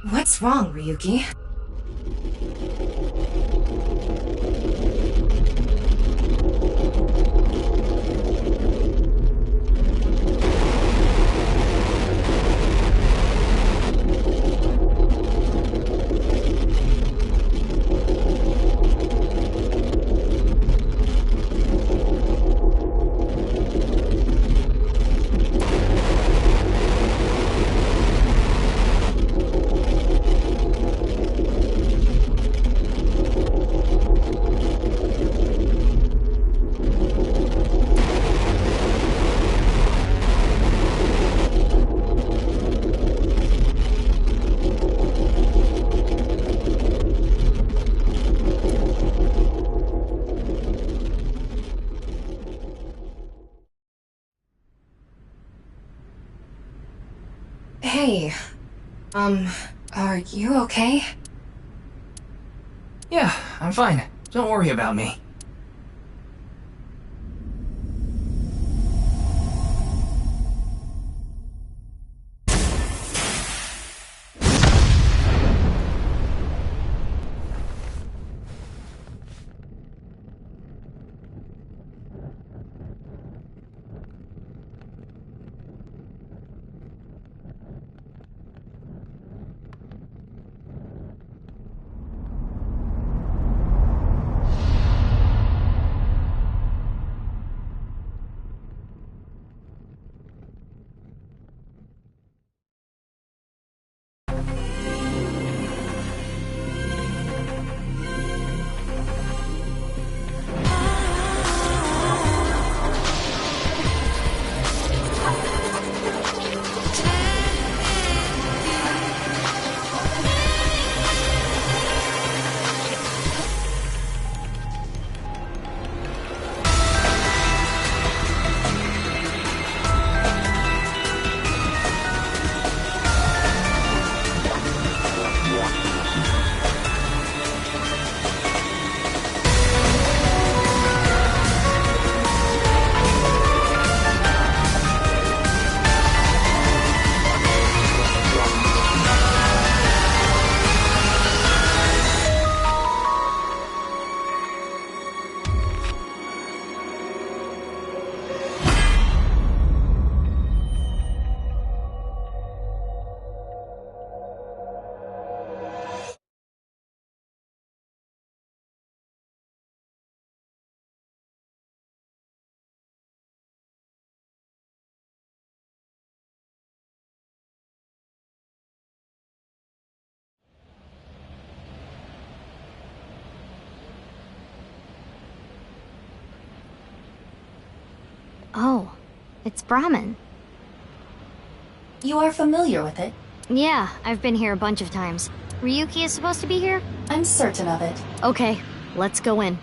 Speaker 3: What's wrong, Ryuki? Hey. Are you okay?
Speaker 10: Yeah, I'm fine. Don't worry about me.
Speaker 6: Oh, it's Brahmin.
Speaker 7: You are familiar with it?
Speaker 6: Yeah, I've been here a bunch of times. Ryuki is supposed to be here?
Speaker 7: I'm certain of it.
Speaker 6: Okay, let's go in.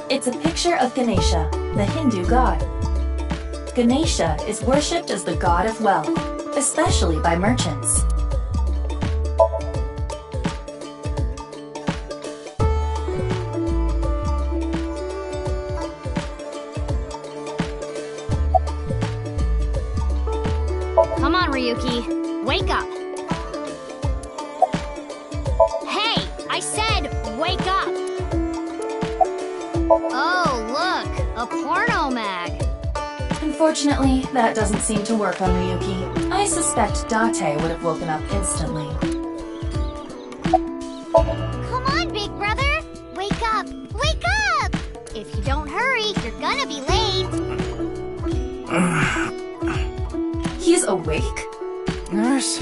Speaker 7: It's a picture of Ganesha, the Hindu god. Ganesha is worshipped as the god of wealth, especially by merchants.
Speaker 6: Come on, Ryuki. Wake up. Hey, I said wake up. Oh, look, a porno mag.
Speaker 7: Unfortunately, that doesn't seem to work on Ryuki. I suspect Date would have woken up instantly.
Speaker 6: Come on, big brother. Wake up. Wake up. If you don't hurry, you're gonna be late.
Speaker 7: He's awake?
Speaker 10: Nurse?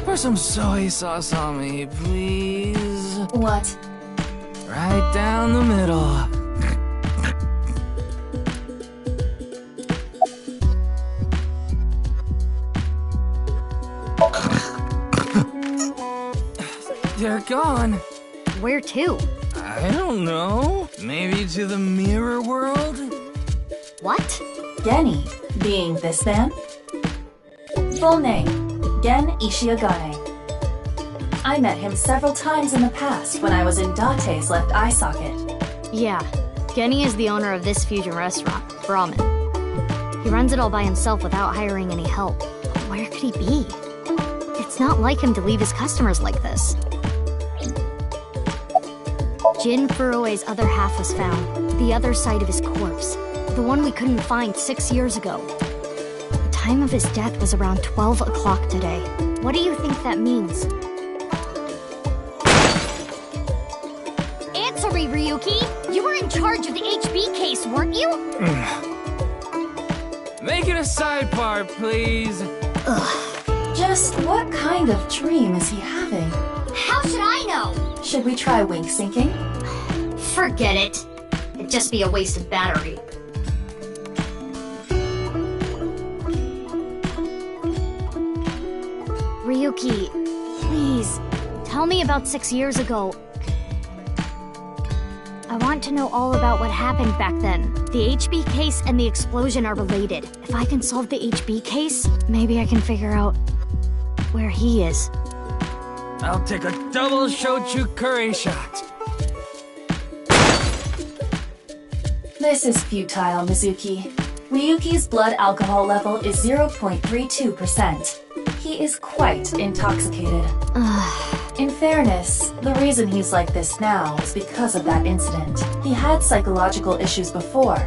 Speaker 10: Pour some soy sauce on me, please.
Speaker 7: What?
Speaker 10: Right down the middle. They're gone.
Speaker 6: Where to?
Speaker 10: I don't know. Maybe to the mirror world?
Speaker 6: What?
Speaker 7: Genny, being this man? Full name, Gen Ishiagane. I met him several times in the past when I was in Date's left eye socket.
Speaker 6: Yeah, Genny is the owner of this fusion restaurant, Brahmin. He runs it all by himself without hiring any help. Where could he be? It's not like him to leave his customers like this. Jin Furue's other half was found, the other side of his corpse, the one we couldn't find 6 years ago. The time of his death was around 12 o'clock today. What do you think that means? Answer mystery, Ryuki. You were in charge of the HB case, weren't you?
Speaker 12: Make it a sidebar, please.
Speaker 7: Ugh. Just what kind of dream is he having?
Speaker 6: How should I know?
Speaker 7: Should we try wink syncing?
Speaker 6: Forget it. It'd just be a waste of battery. Ryuki, please, tell me about 6 years ago. I want to know all about what happened back then. The HB case and the explosion are related. If I can solve the HB case, maybe I can figure out where he is.
Speaker 12: I'll take a double shochu curry shot.
Speaker 7: This is futile, Mizuki. Ryuki's blood alcohol level is 0.32%. He is quite intoxicated. In fairness, the reason he's like this now is because of that incident. He had psychological issues before,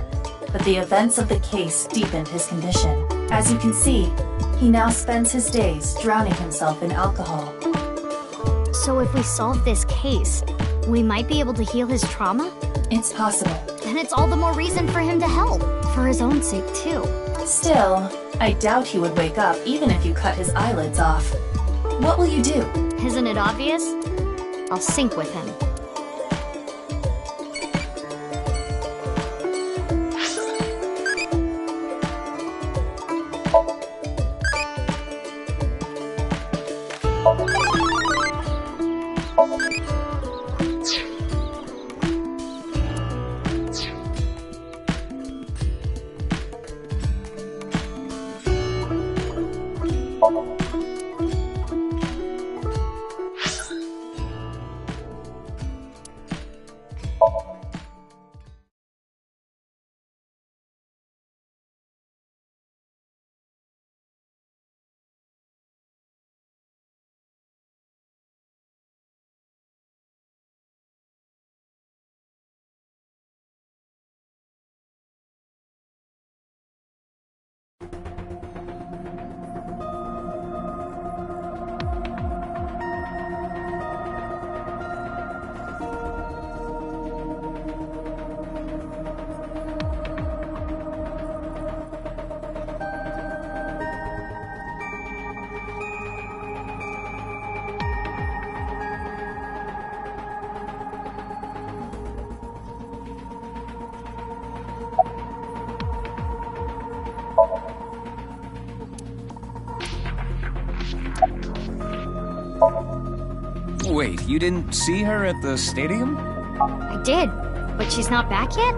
Speaker 7: but the events of the case deepened his condition. As you can see, he now spends his days drowning himself in alcohol.
Speaker 6: So if we solve this case, we might be able to heal his trauma?
Speaker 7: It's possible.
Speaker 6: Then it's all the more reason for him to help. For his own sake, too.
Speaker 7: Still, I doubt he would wake up even if you cut his eyelids off. What will you do?
Speaker 6: Isn't it obvious? I'll sync with him.
Speaker 13: Wait, you didn't see her at the stadium?
Speaker 6: I did, but she's not back yet?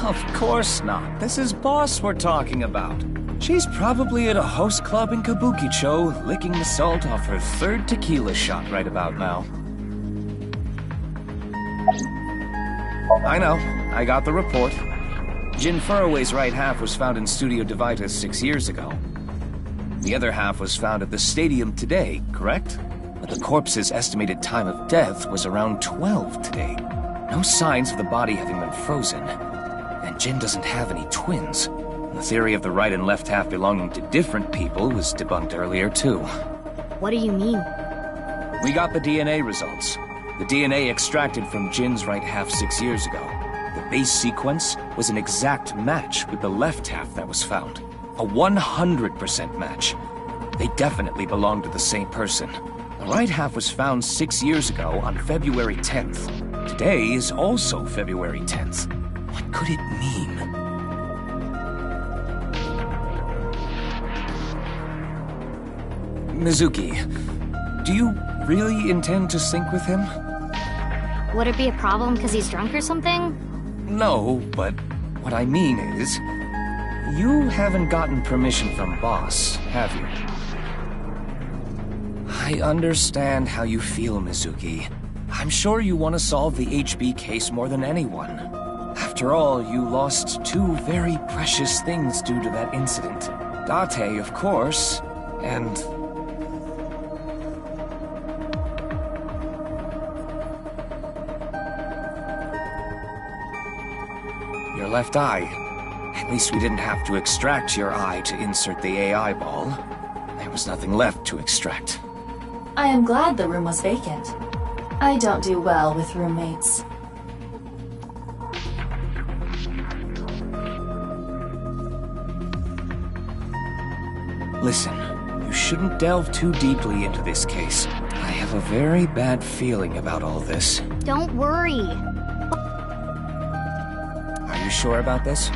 Speaker 13: Of course not. This is Boss we're talking about. She's probably at a host club in Kabukicho, licking the salt off her third tequila shot right about now. I know. I got the report. Jin Furroway's right half was found in Studio Divita 6 years ago. The other half was found at the stadium today, correct? But the corpse's estimated time of death was around 12 today. No signs of the body having been frozen. And Jin doesn't have any twins. The theory of the right and left half belonging to different people was debunked earlier, too.
Speaker 6: What do you mean?
Speaker 13: We got the DNA results. The DNA extracted from Jin's right half 6 years ago. The base sequence was an exact match with the left half that was found. A 100% match. They definitely belong to the same person. The right half was found 6 years ago on February 10th. Today is also February 10th. What could it mean? Mizuki, do you really intend to sync with him?
Speaker 6: Would it be a problem because he's drunk or something?
Speaker 13: No, but what I mean is, you haven't gotten permission from Boss, have you? I understand how you feel, Mizuki. I'm sure you want to solve the HB case more than anyone. After all, you lost two very precious things due to that incident. Date, of course, and... your left eye. At least we didn't have to extract your eye to insert the AI ball. There was nothing left to extract.
Speaker 7: I am glad the room was vacant. I don't do well with roommates.
Speaker 13: Listen, you shouldn't delve too deeply into this case. I have a very bad feeling about all this.
Speaker 6: Don't worry.
Speaker 13: Are you sure about this?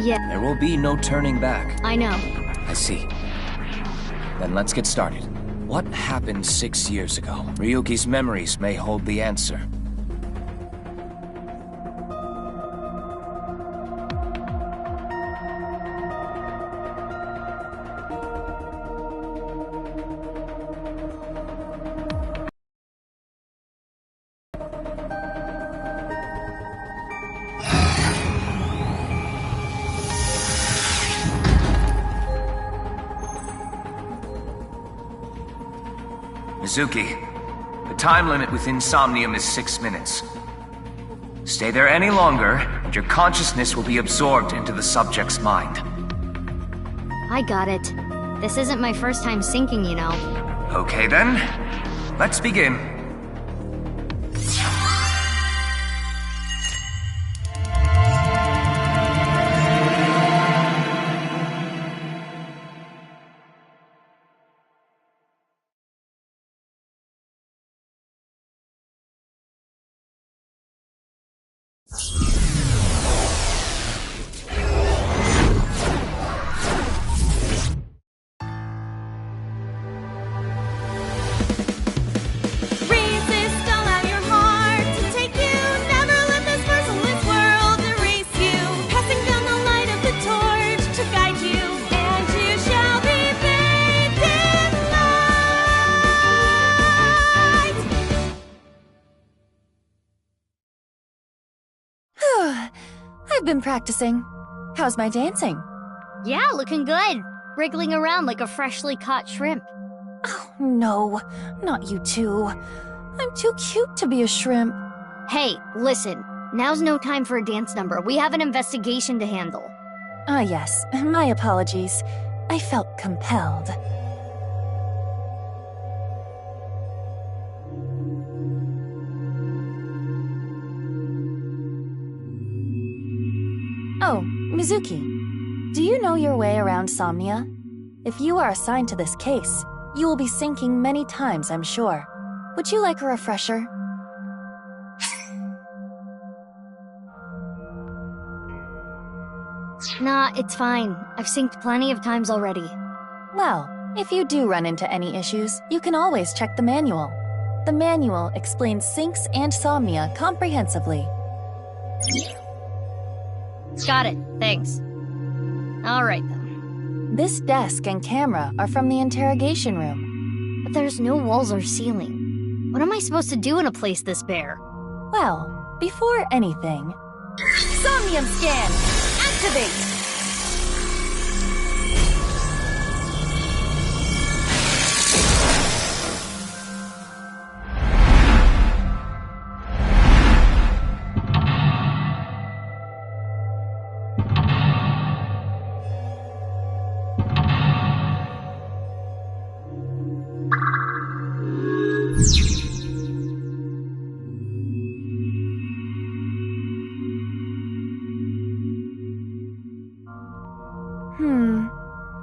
Speaker 6: Yeah.
Speaker 13: There will be no turning back.
Speaker 6: I know.
Speaker 13: I see. Then let's get started. What happened 6 years ago? Ryuki's memories may hold the answer. Mizuki, the time limit within Somnium is 6 minutes. Stay there any longer, and your consciousness will be absorbed into the subject's mind.
Speaker 6: I got it. This isn't my first time sinking, you know.
Speaker 13: Okay then, let's begin.
Speaker 7: I've been practicing. How's my dancing?
Speaker 6: Yeah, looking good. Wriggling around like a freshly caught shrimp.
Speaker 7: Oh, no. Not you too. I'm too cute to be a shrimp.
Speaker 6: Hey, listen. Now's no time for a dance number. We have an investigation to handle.
Speaker 7: Ah, yes. My apologies. I felt compelled. Oh, Mizuki. Do you know your way around Somnia? If you are assigned to this case, you will be sinking many times, I'm sure. Would you like a refresher?
Speaker 6: Nah, it's fine. I've synced plenty of times already.
Speaker 7: Well, if you do run into any issues, you can always check the manual. The manual explains syncs and Somnia comprehensively.
Speaker 6: Got it, thanks. Alright then.
Speaker 7: This desk and camera are from the interrogation room.
Speaker 6: But there's no walls or ceiling. What am I supposed to do in a place this bare?
Speaker 7: Well, before anything... Somnium scan! Activate!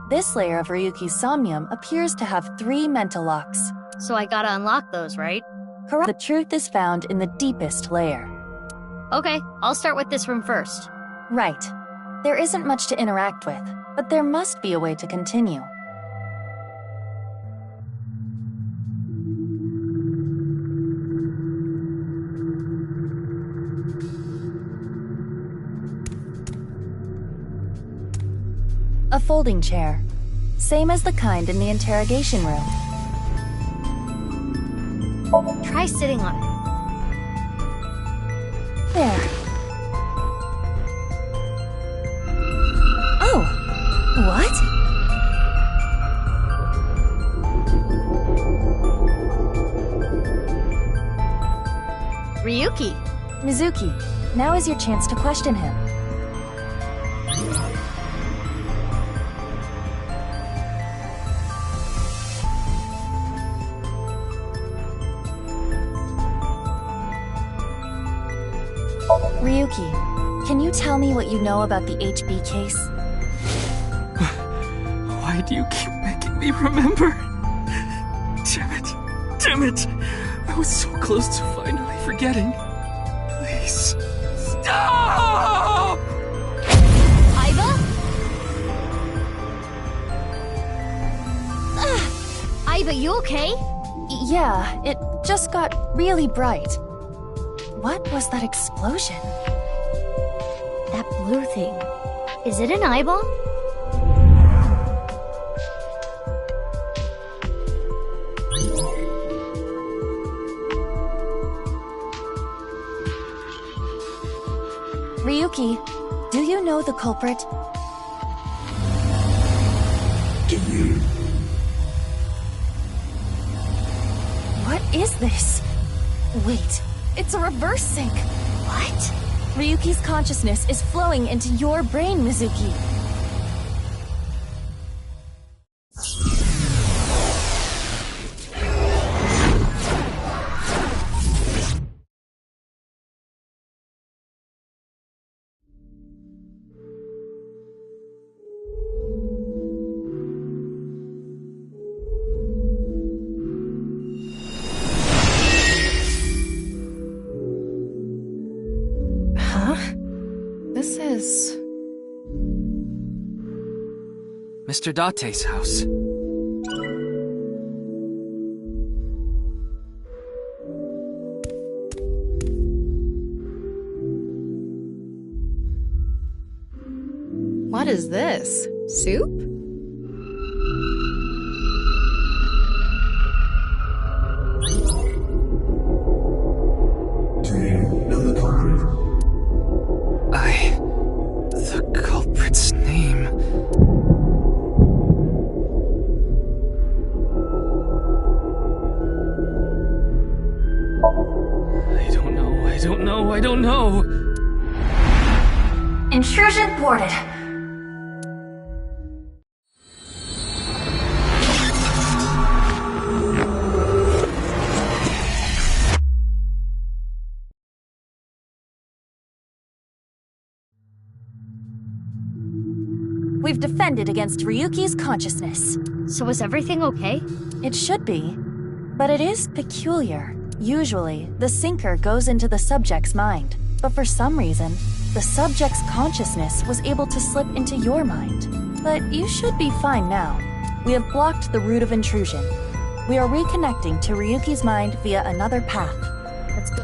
Speaker 7: This layer of Ryuki's Somnium appears to have 3 mental locks.
Speaker 6: So I gotta unlock those, right?
Speaker 7: Correct. The truth is found in the deepest layer.
Speaker 6: Okay, I'll start with this room first.
Speaker 7: Right. There isn't much to interact with, but there must be a way to continue. A folding chair. Same as the kind in the interrogation room.
Speaker 6: Try sitting on it.
Speaker 7: There. Oh! What?
Speaker 6: Ryuki!
Speaker 7: Mizuki, now is your chance to question him. Ryuki, can you tell me what you know about the HB case?
Speaker 12: Why do you keep making me remember? Damn it. Damn it. I was so close to finally forgetting. Please. Stop!
Speaker 6: Iva? Iva, you okay?
Speaker 7: Yeah, it just got really bright. What was that explosion?
Speaker 6: That blue thing. Is it an eyeball?
Speaker 7: Ryuki, do you know the culprit?
Speaker 8: Do you?
Speaker 7: What is this? Wait, it's a reverse sync. What? Ryuki's consciousness is flowing into your brain, Mizuki.
Speaker 1: This is...
Speaker 12: Mr. Date's house.
Speaker 1: What is this? Soup?
Speaker 12: The culprit's name. I don't know.
Speaker 7: Intrusion thwarted. We've defended against Ryuki's consciousness.
Speaker 6: So is everything okay?
Speaker 7: It should be, but it is peculiar. Usually, the sinker goes into the subject's mind, but for some reason, the subject's consciousness was able to slip into your mind. But you should be fine now. We have blocked the route of intrusion. We are reconnecting to Ryuki's mind via another path. Let's go.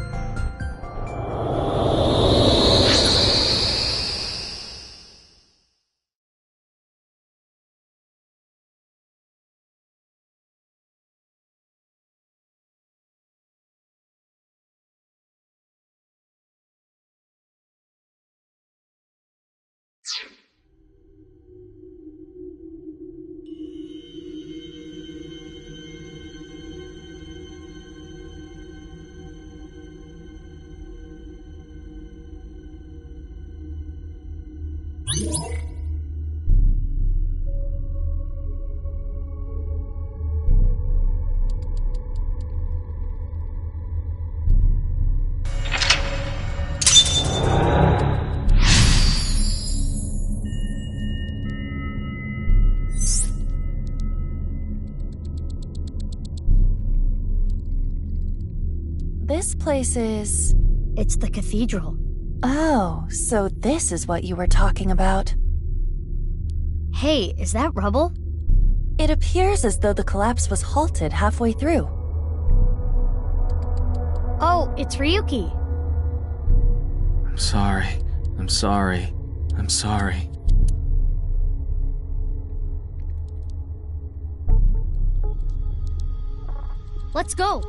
Speaker 7: This place is...
Speaker 6: It's the cathedral.
Speaker 7: Oh, so this is what you were talking about.
Speaker 6: Hey, is that rubble?
Speaker 7: It appears as though the collapse was halted halfway through.
Speaker 6: Oh, it's Ryuki.
Speaker 12: I'm sorry. I'm sorry. I'm sorry.
Speaker 6: Let's go.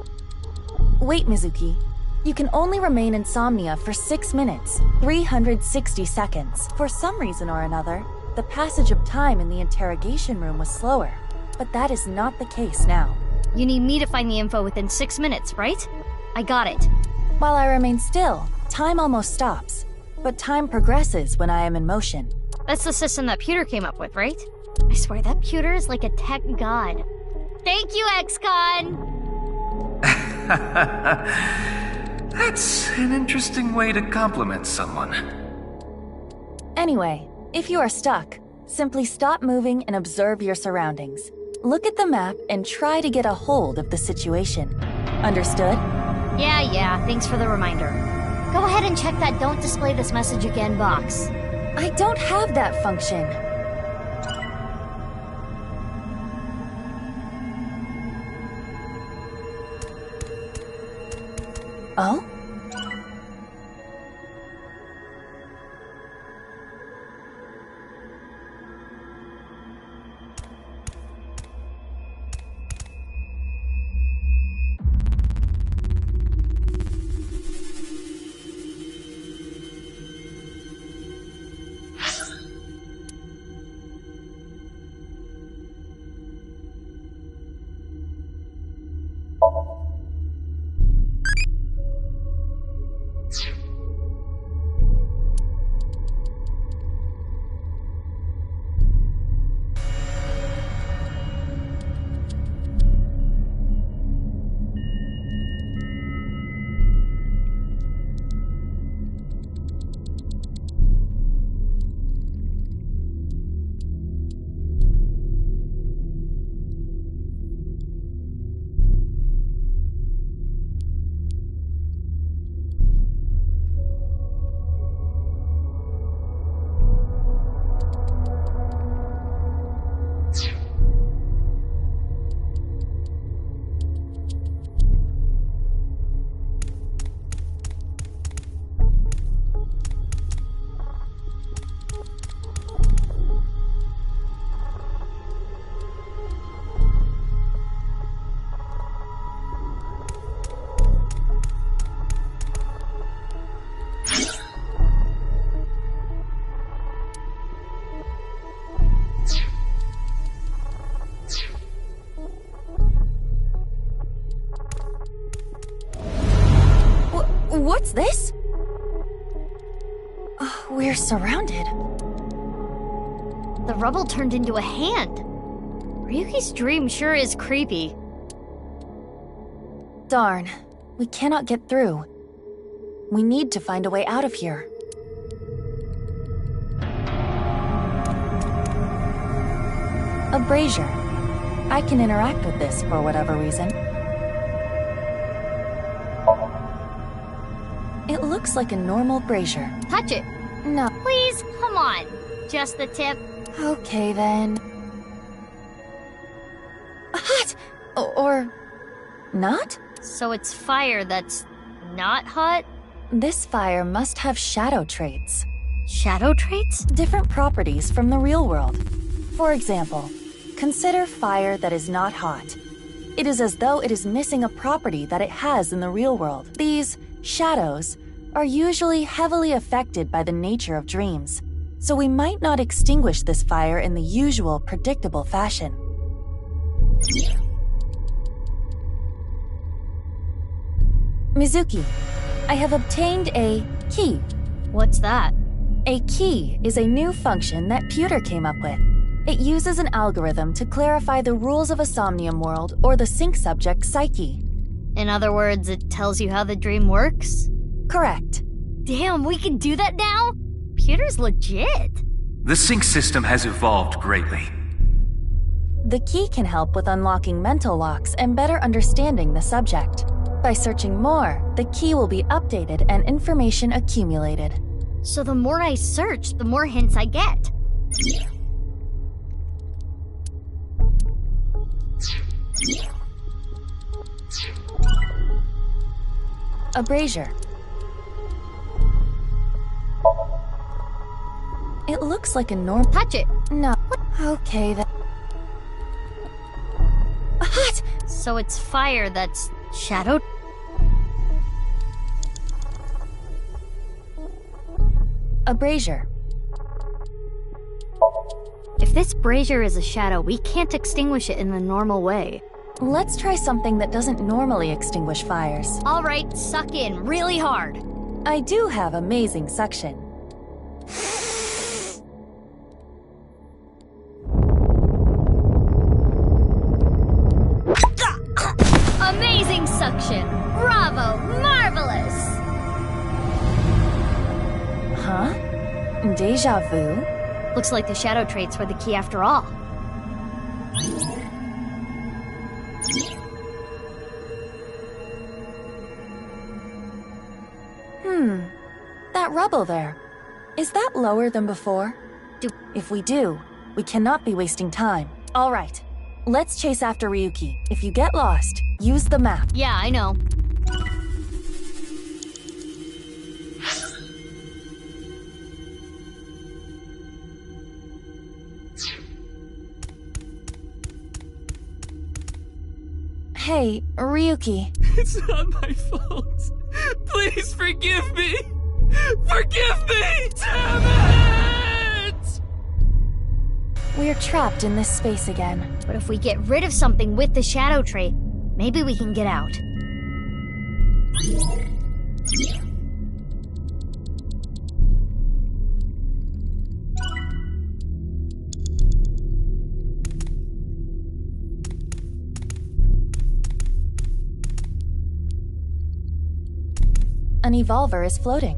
Speaker 7: Wait, Mizuki. You can only remain insomnia for 6 minutes, 360 seconds. For some reason or another, the passage of time in the interrogation room was slower. But that is not the case now.
Speaker 6: You need me to find the info within 6 minutes, right? I got it.
Speaker 7: While I remain still, time almost stops. But time progresses when I am in motion.
Speaker 6: That's the system that Pewter came up with, right? I swear that Pewter is like a tech god. Thank you, XCon!
Speaker 13: That's an interesting way to compliment someone.
Speaker 7: Anyway, if you are stuck, simply stop moving and observe your surroundings. Look at the map and try to get a hold of the situation. Understood?
Speaker 6: Yeah, thanks for the reminder. Go ahead and check that "Don't display this message again" box.
Speaker 7: I don't have that function. Oh? What's this? We're surrounded.
Speaker 6: The rubble turned into a hand. Ryuki's dream sure is creepy.
Speaker 7: Darn, we cannot get through. We need to find a way out of here. A brazier. I can interact with this for whatever reason. It looks like a normal brazier.
Speaker 6: Touch it.
Speaker 7: No.
Speaker 6: Please, come on. Just the tip.
Speaker 7: Okay then. Hot! Or not?
Speaker 6: So it's fire that's not hot?
Speaker 7: This fire must have shadow traits.
Speaker 6: Shadow traits?
Speaker 7: Different properties from the real world. For example, consider fire that is not hot. It is as though it is missing a property that it has in the real world. These shadows are usually heavily affected by the nature of dreams, so we might not extinguish this fire in the usual predictable fashion. Mizuki, I have obtained a key.
Speaker 6: What's that?
Speaker 7: A key is a new function that Pewter came up with. It uses an algorithm to clarify the rules of a Somnium world or the sync subject's psyche.
Speaker 6: In other words, it tells you how the dream works?
Speaker 7: Correct.
Speaker 6: Damn, we can do that now? Pewter's legit.
Speaker 14: The sync system has evolved greatly.
Speaker 7: The key can help with unlocking mental locks and better understanding the subject. By searching more, the key will be updated and information accumulated.
Speaker 6: So the more I search, the more hints I get.
Speaker 7: A brazier. It looks like a normal.
Speaker 6: Touch it.
Speaker 7: No. Okay then. Hot!
Speaker 6: So it's fire that's shadowed?
Speaker 7: A brazier.
Speaker 6: If this brazier is a shadow, we can't extinguish it in the normal way.
Speaker 7: Let's try something that doesn't normally extinguish fires.
Speaker 6: Alright, suck in really hard.
Speaker 7: I do have amazing suction.
Speaker 6: Amazing suction! Bravo! Marvelous!
Speaker 7: Huh? Deja vu?
Speaker 6: Looks like the shadow traits were the key after all.
Speaker 7: That rubble there. Is that lower than before? If we do, we cannot be wasting time. All right, let's chase after Ryuki. If you get lost, use the map.
Speaker 6: Yeah, I know.
Speaker 7: Hey, Ryuki.
Speaker 12: It's not my fault. Please forgive me! Forgive me! Damn it!
Speaker 7: We're trapped in this space again.
Speaker 6: But if we get rid of something with the shadow trait, maybe we can get out.
Speaker 7: An evolver is floating.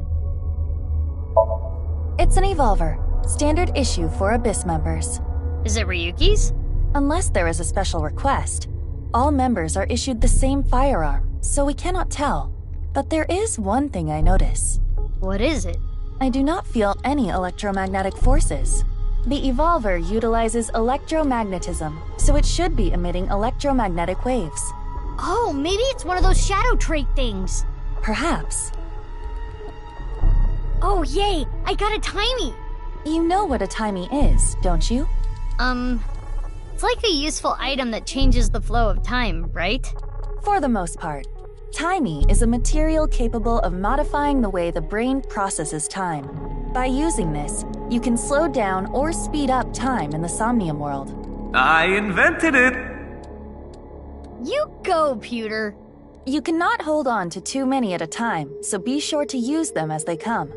Speaker 7: It's an evolver. Standard issue for Abyss members.
Speaker 6: Is it Ryuki's?
Speaker 7: Unless there is a special request. All members are issued the same firearm, so we cannot tell. But there is one thing I notice.
Speaker 6: What is it?
Speaker 7: I do not feel any electromagnetic forces. The evolver utilizes electromagnetism, so it should be emitting electromagnetic waves.
Speaker 6: Oh, maybe it's one of those shadow trait things.
Speaker 7: Perhaps.
Speaker 6: Oh, yay! I got a timey!
Speaker 7: You know what a timey is, don't you?
Speaker 6: It's like a useful item that changes the flow of time, right?
Speaker 7: For the most part. Timey is a material capable of modifying the way the brain processes time. By using this, you can slow down or speed up time in the Somnium world.
Speaker 14: I invented it!
Speaker 6: You go, Pewter!
Speaker 7: You cannot hold on to too many at a time, so be sure to use them as they come.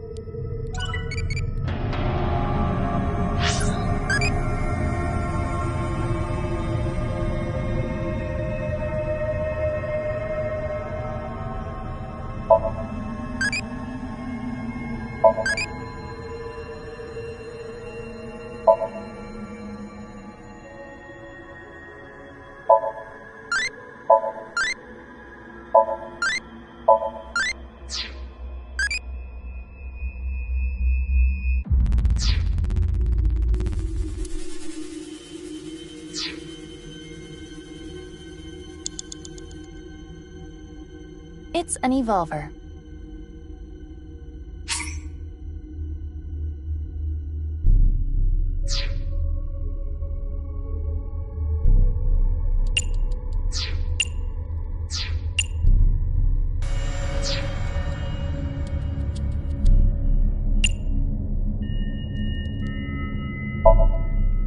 Speaker 7: It's an evolver.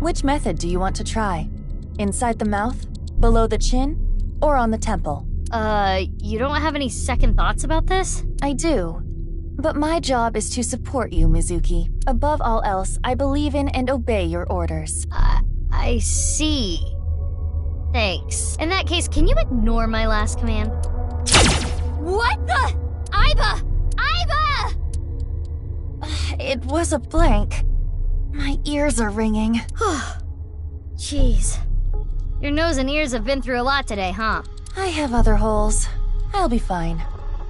Speaker 7: Which method do you want to try? Inside the mouth, below the chin, or on the temple?
Speaker 6: You don't have any second thoughts about this?
Speaker 7: I do. But my job is to support you, Mizuki. Above all else, I believe in and obey your orders.
Speaker 6: I see. Thanks. In that case, can you ignore my last command? What the? Aiba! Aiba!
Speaker 7: It was a blank. My ears are ringing.
Speaker 6: Jeez. Your nose and ears have been through a lot today, huh?
Speaker 7: I have other holes. I'll be fine.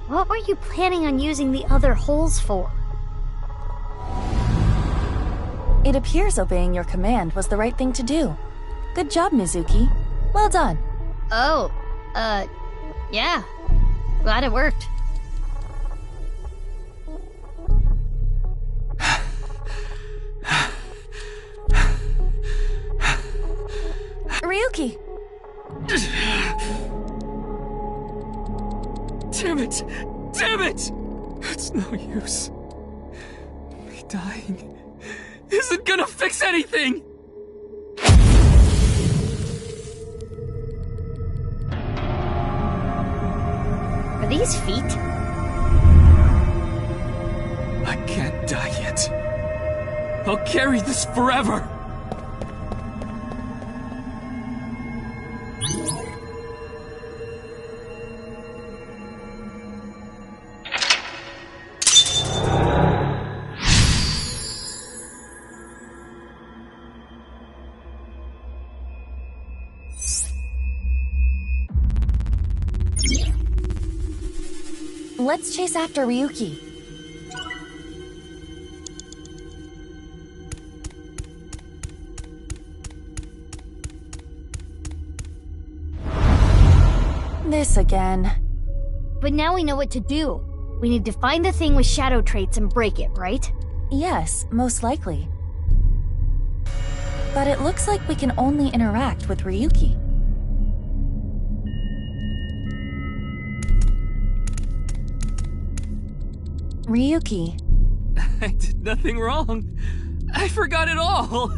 Speaker 6: What were you planning on using the other holes for?
Speaker 7: It appears obeying your command was the right thing to do. Good job, Mizuki. Well done.
Speaker 6: Oh, yeah. Glad it worked.
Speaker 7: Ryuki!
Speaker 12: Damn it! Damn it! It's no use. Me dying isn't gonna fix anything!
Speaker 6: Are these feet?
Speaker 12: I can't die yet. I'll carry this forever!
Speaker 7: Let's chase after Ryuki. This again.
Speaker 6: But now we know what to do. We need to find the thing with shadow traits and break it, right?
Speaker 7: Yes, most likely. But it looks like we can only interact with Ryuki. Ryuki.
Speaker 12: I did nothing wrong. I forgot it all.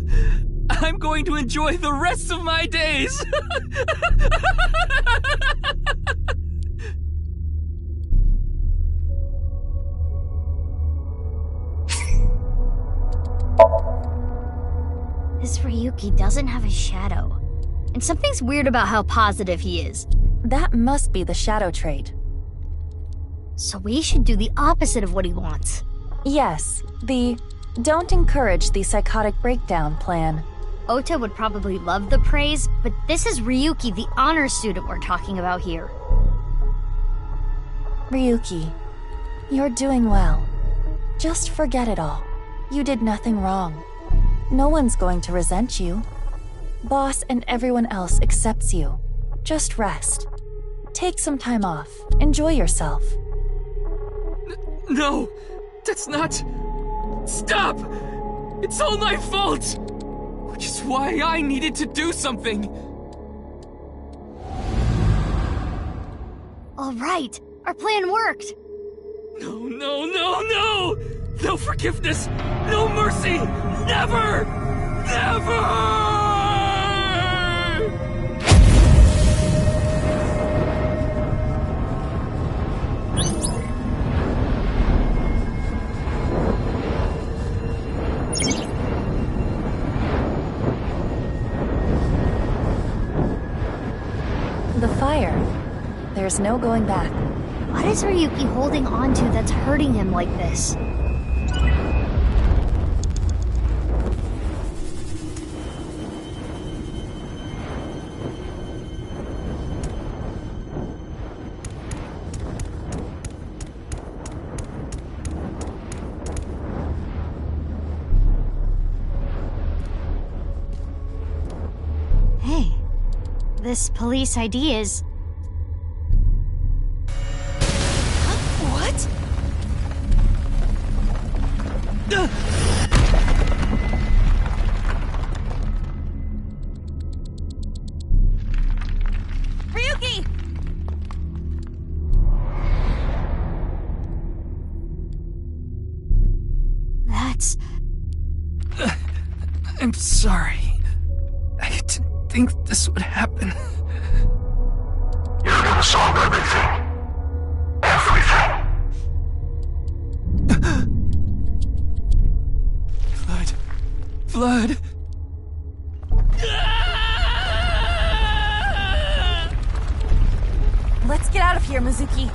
Speaker 12: I'm going to enjoy the rest of my days.
Speaker 6: This Ryuki doesn't have a shadow. And something's weird about how positive he is.
Speaker 7: That must be the shadow trait.
Speaker 6: So we should do the opposite of what he wants.
Speaker 7: Yes, the don't encourage the psychotic breakdown plan.
Speaker 6: Ota would probably love the praise, but this is Ryuki, the honor student we're talking about here.
Speaker 7: Ryuki, you're doing well. Just forget it all. You did nothing wrong. No one's going to resent you. Boss and everyone else accepts you. Just rest. Take some time off. Enjoy yourself.
Speaker 12: No! That's not... Stop! It's all my fault! Which is why I needed to do something!
Speaker 6: All right, our plan worked!
Speaker 12: No, no, no, no! No forgiveness! No mercy! Never! Never!
Speaker 7: The fire. There's no going back.
Speaker 6: What is Ryuki holding on to that's hurting him like this? Hey, this police ID is...
Speaker 12: What?
Speaker 7: Ryuki!
Speaker 6: That's...
Speaker 12: I'm sorry. I didn't think this would happen.
Speaker 15: You're gonna solve everything. Everything.
Speaker 12: Blood.
Speaker 7: Let's get out of here, Mizuki.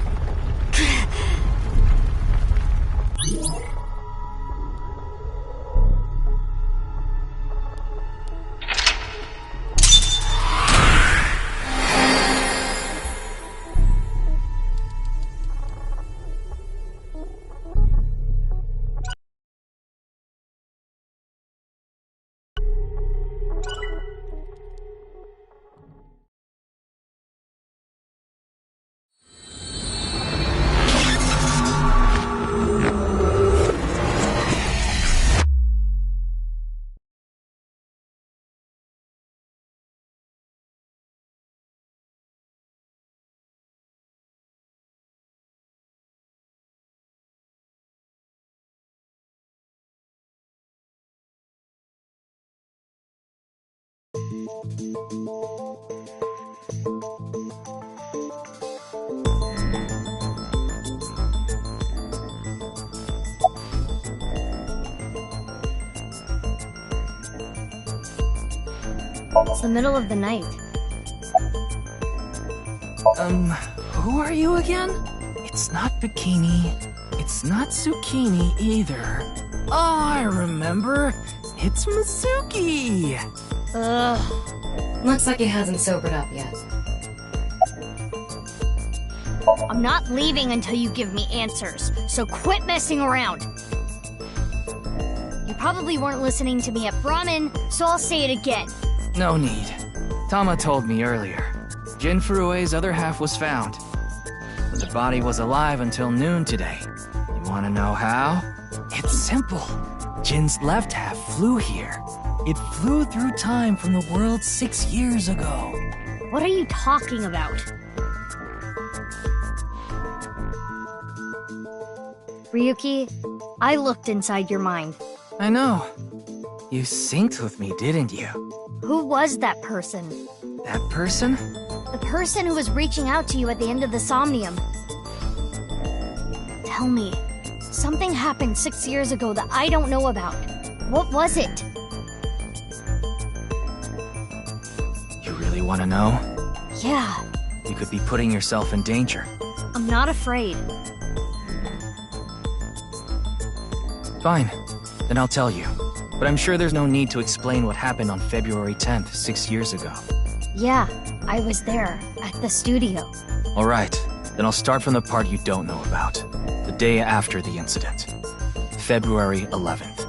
Speaker 6: It's the middle of the night.
Speaker 12: Who are you again? It's not Bikini. It's not Zucchini either. Oh, I remember. It's Mizuki!
Speaker 3: Looks like he hasn't sobered up yet.
Speaker 6: I'm not leaving until you give me answers, so quit messing around. You probably weren't listening to me at Brahmin, so I'll say it again.
Speaker 10: No need. Tama told me earlier. Jin Furue's other half was found. But the body was alive until noon today. You wanna know how? It's simple. Jin's left half flew here. It flew through time from the world 6 years ago.
Speaker 6: What are you talking about? Ryuki, I looked inside your mind.
Speaker 10: I know. You synced with me, didn't you?
Speaker 6: Who was that person?
Speaker 10: That person?
Speaker 6: The person who was reaching out to you at the end of the Somnium. Tell me, something happened 6 years ago that I don't know about. What was it?
Speaker 10: You really want to know?
Speaker 6: Yeah.
Speaker 10: You could be putting yourself in danger.
Speaker 6: I'm not afraid.
Speaker 10: Fine. Then I'll tell you. But I'm sure there's no need to explain what happened on February 10th, 6 years ago.
Speaker 6: Yeah, I was there, at the studio.
Speaker 10: Alright, then I'll start from the part you don't know about. The day after the incident. February 11th.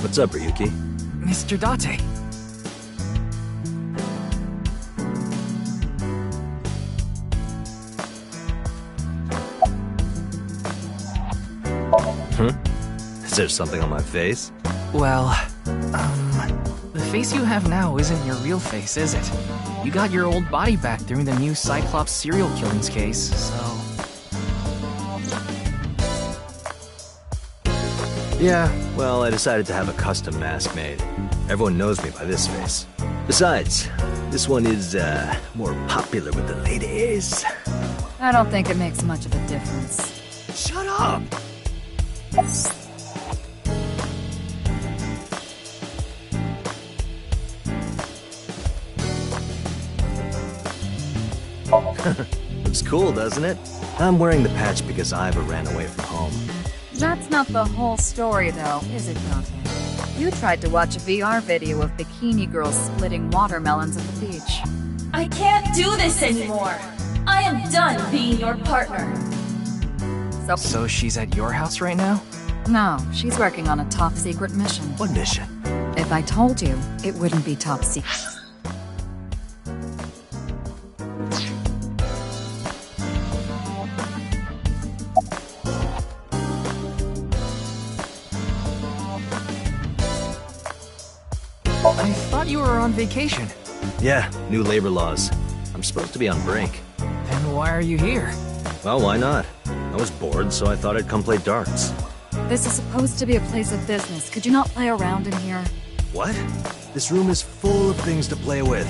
Speaker 16: What's up, Ryuki?
Speaker 10: Mr. Date.
Speaker 16: Is there something on my face?
Speaker 10: Well, the face you have now isn't your real face, is it? You got your old body back during the new Cyclops serial killings case, so...
Speaker 16: Yeah, well, I decided to have a custom mask made. Everyone knows me by this face. Besides, this one is, more popular with the ladies.
Speaker 1: I don't think it makes much of a difference.
Speaker 16: Shut up! Looks cool, doesn't it? I'm wearing the patch because Iva ran away from home.
Speaker 1: That's not the whole story, though, is it, Dante? You tried to watch a VR video of bikini girls splitting watermelons at the beach.
Speaker 7: I can't do this anymore. I am done being your partner.
Speaker 10: So she's at your house right now?
Speaker 1: No, she's working on a top-secret mission.
Speaker 16: What mission?
Speaker 1: If I told you, it wouldn't be top-secret.
Speaker 10: I thought you were on vacation.
Speaker 16: Yeah, new labor laws. I'm supposed to be on break.
Speaker 10: Then why are you here?
Speaker 16: Well, why not? I was bored, so I thought I'd come play darts.
Speaker 1: This is supposed to be a place of business. Could you not play around in here?
Speaker 16: What? This room is full of things to play with.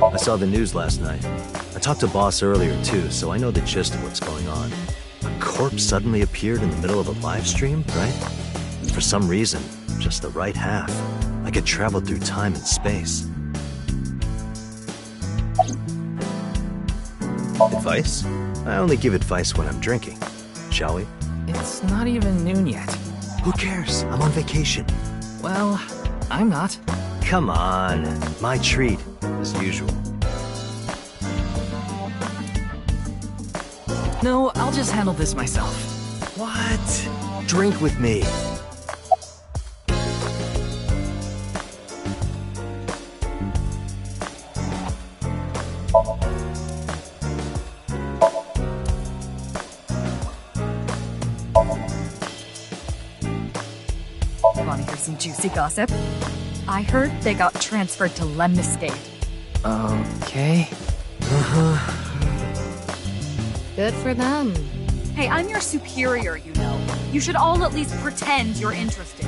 Speaker 16: I saw the news last night. I talked to Boss earlier too, so I know the gist of what's going on. A corpse suddenly appeared in the middle of a live stream, right? For some reason, just the right half. Like it traveled through time and space. Advice? I only give advice when I'm drinking. Shall we?
Speaker 10: It's not even noon yet.
Speaker 16: Who cares? I'm on vacation.
Speaker 10: Well, I'm not.
Speaker 16: Come on. My treat, as usual.
Speaker 10: No, I'll just handle this myself.
Speaker 16: What? Drink with me.
Speaker 1: Want to hear some juicy gossip? I heard they got transferred to Lemniscate.
Speaker 10: Okay.
Speaker 3: Good for them.
Speaker 1: Hey, I'm your superior, you know. You should all at least pretend you're interested.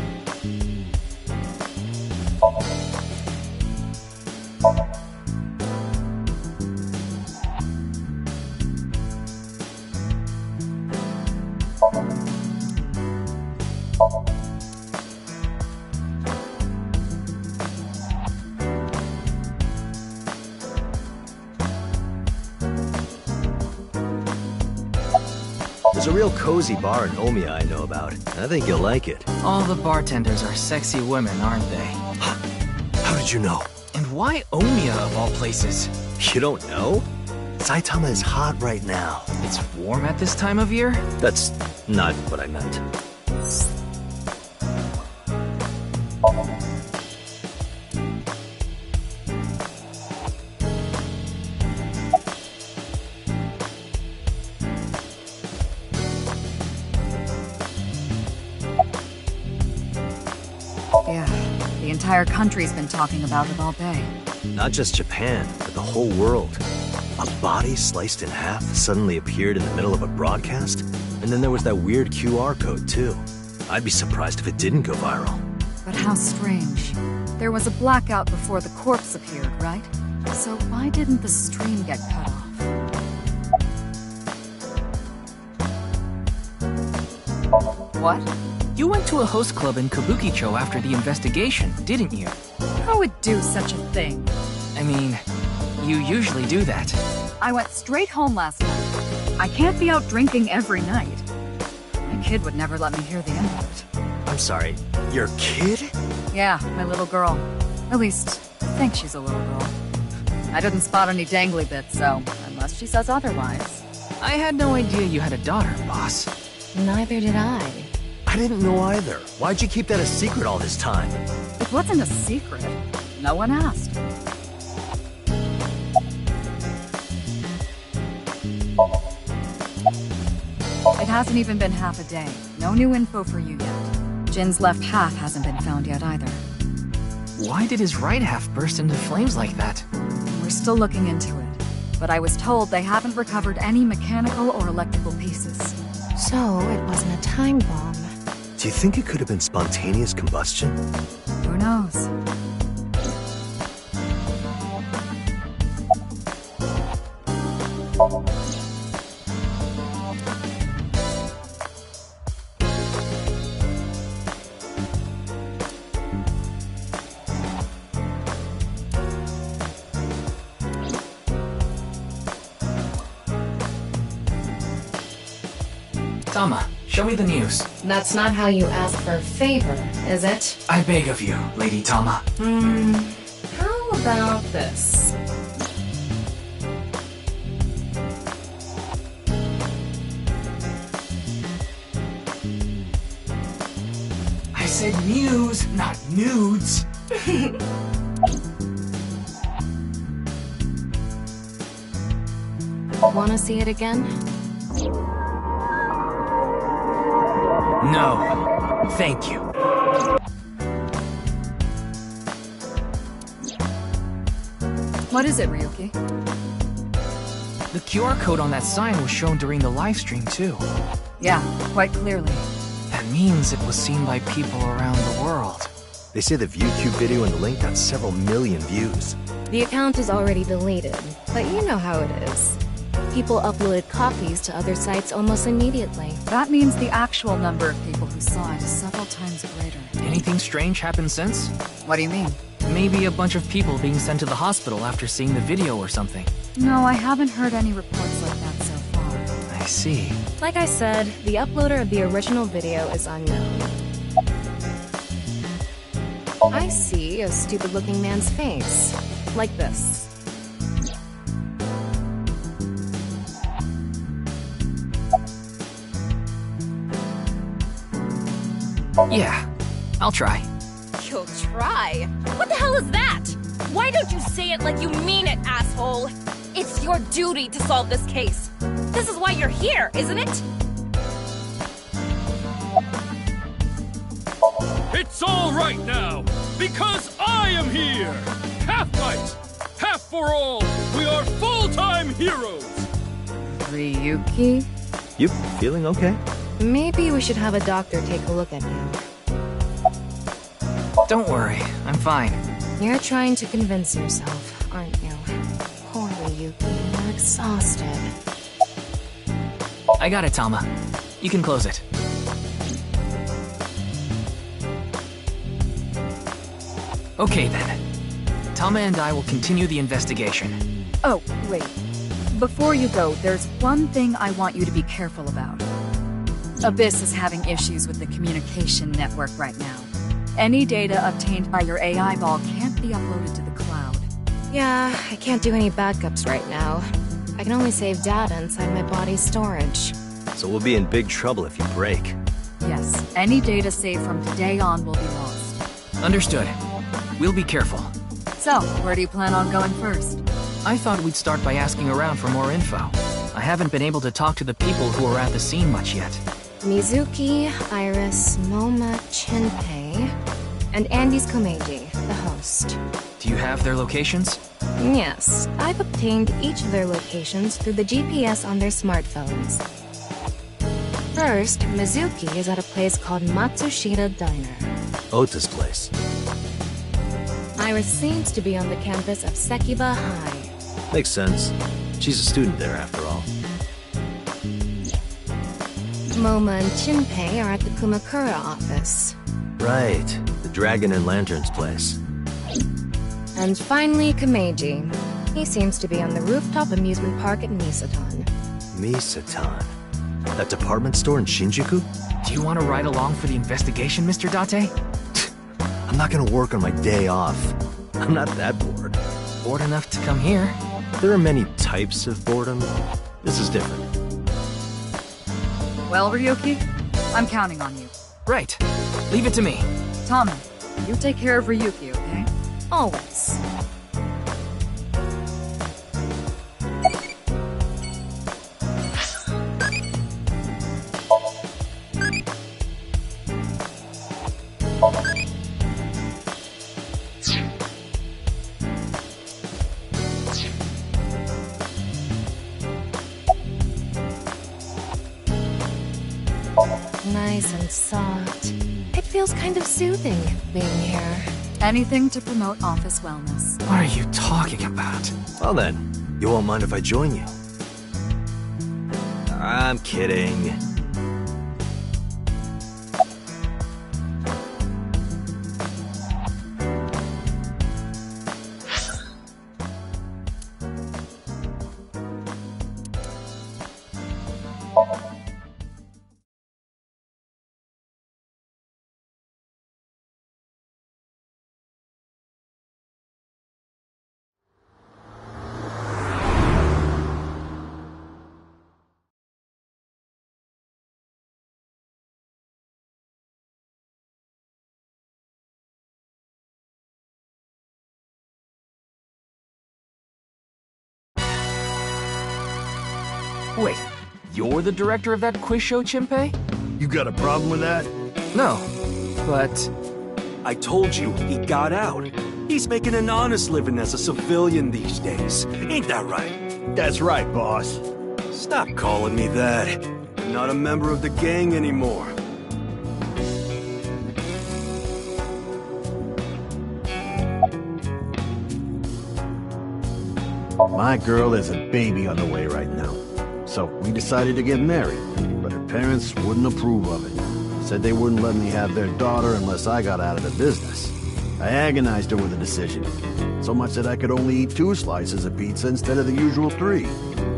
Speaker 16: There's a real cozy bar in Omiya I know about. I think you'll like it.
Speaker 10: All the bartenders are sexy women, aren't they?
Speaker 16: How did you know?
Speaker 10: And why Omiya of all places?
Speaker 16: You don't know? Saitama is hot right now.
Speaker 10: It's warm at this time of year?
Speaker 16: That's not what I meant.
Speaker 1: Yeah, the entire country's been talking about it all day.
Speaker 16: Not just Japan, but the whole world. A body sliced in half suddenly appeared in the middle of a broadcast, and then there was that weird QR code too. I'd be surprised if it didn't go viral.
Speaker 1: But how strange. There was a blackout before the corpse appeared, right? So why didn't the stream get cut off? What?
Speaker 10: You went to a host club in Kabukicho after the investigation, didn't you?
Speaker 1: Who would do such a thing?
Speaker 10: I mean, you usually do that.
Speaker 1: I went straight home last night. I can't be out drinking every night. My kid would never let me hear the end of it.
Speaker 16: I'm sorry, your kid?
Speaker 1: Yeah, my little girl. At least, I think she's a little girl. I didn't spot any dangly bits, so unless she says otherwise.
Speaker 10: I had no idea you had a daughter, boss.
Speaker 3: Neither did I.
Speaker 16: I didn't know either. Why'd you keep that a secret all this time?
Speaker 1: It wasn't a secret. No one asked. It hasn't even been half a day. No new info for you yet. Jin's left half hasn't been found yet either.
Speaker 10: Why did his right half burst into flames like that?
Speaker 1: We're still looking into it. But I was told they haven't recovered any mechanical or electrical pieces.
Speaker 3: So, it wasn't a time bomb.
Speaker 16: Do you think it could have been spontaneous combustion?
Speaker 1: Who knows?
Speaker 10: Tama, show me the news.
Speaker 3: That's not how you ask for a favor, is it?
Speaker 10: I beg of you, Lady Tama.
Speaker 3: How about this?
Speaker 10: I said news, not nudes.
Speaker 3: Wanna see it again?
Speaker 10: No, thank you.
Speaker 1: What is it, Ryuki?
Speaker 10: The QR code on that sign was shown during the live stream too.
Speaker 1: Yeah, quite clearly.
Speaker 10: That means it was seen by people around the world.
Speaker 16: They say the ViewCube video and the link got several million views.
Speaker 3: The account is already deleted, but you know how it is. People uploaded copies to other sites almost immediately.
Speaker 1: That means the actual number of people who saw it is several times greater.
Speaker 10: Anything strange happened since?
Speaker 1: What do you mean?
Speaker 10: Maybe a bunch of people being sent to the hospital after seeing the video or something.
Speaker 1: No, I haven't heard any reports like that so far.
Speaker 10: I see.
Speaker 3: Like I said, the uploader of the original video is unknown. I see a stupid-looking man's face. Like this.
Speaker 10: Yeah, I'll try.
Speaker 17: You'll try? What the hell is that? Why don't you say it like you mean it, asshole? It's your duty to solve this case. This is why you're here, isn't it?
Speaker 11: It's all right now, because I am here! Half might, half for all, we are full-time heroes!
Speaker 1: Ryuki?
Speaker 16: You feeling okay?
Speaker 3: Maybe we should have a doctor take a look at you.
Speaker 10: Don't worry, I'm fine.
Speaker 3: You're trying to convince yourself, aren't you? Poor Ryuki, you're exhausted.
Speaker 10: I got it, Tama. You can close it. Okay then. Tama and I will continue the investigation.
Speaker 1: Oh, wait. Before you go, there's one thing I want you to be careful about. Abyss is having issues with the communication network right now. Any data obtained by your AI ball can't be uploaded to the cloud.
Speaker 3: Yeah, I can't do any backups right now. I can only save data inside my body's storage.
Speaker 16: So we'll be in big trouble if you break.
Speaker 1: Yes, any data saved from today on will be lost.
Speaker 10: Understood. We'll be careful.
Speaker 1: So, where do you plan on going first?
Speaker 10: I thought we'd start by asking around for more info. I haven't been able to talk to the people who are at the scene much yet.
Speaker 3: Mizuki, Iris, Moma, Chinpei, and Andy's Komeiji, the host.
Speaker 10: Do you have their locations?
Speaker 3: Yes, I've obtained each of their locations through the GPS on their smartphones. First, Mizuki is at a place called Matsushita Diner.
Speaker 16: Ota's place.
Speaker 3: Iris seems to be on the campus of Sekiba High.
Speaker 16: Makes sense. She's a student there after all.
Speaker 3: Moma and Chinpei are at the Kumakura office.
Speaker 16: Right, the Dragon and Lanterns place.
Speaker 3: And finally, Komeiji. He seems to be on the rooftop amusement park at Misatan.
Speaker 16: Misatan? That department store in Shinjuku?
Speaker 10: Do you want to ride along for the investigation, Mr. Date?
Speaker 16: I'm not gonna work on my day off. I'm not that bored.
Speaker 10: Bored enough to come here?
Speaker 16: There are many types of boredom. This is different.
Speaker 1: Well, Ryuki, I'm counting on you.
Speaker 10: Right. Leave it to me.
Speaker 1: Tama, you take care of Ryuki, okay?
Speaker 3: Always. Nice and soft. It feels kind of soothing being here.
Speaker 1: Anything to promote office wellness.
Speaker 10: What are you talking about?
Speaker 16: Well then, you won't mind if I join you. I'm kidding.
Speaker 10: Wait, you're the director of that quiz show, Chinpei?
Speaker 18: You got a problem with that?
Speaker 10: No, but...
Speaker 8: I told you, he got out. He's making an honest living as a civilian these days. Ain't that right?
Speaker 18: That's right, boss.
Speaker 8: Stop calling me that. I'm not a member of the gang anymore.
Speaker 18: My girl is a baby on the way right now. So we decided to get married, but her parents wouldn't approve of it. Said they wouldn't let me have their daughter unless I got out of the business. I agonized her with the decision, so much that I could only eat 2 slices of pizza instead of the usual 3.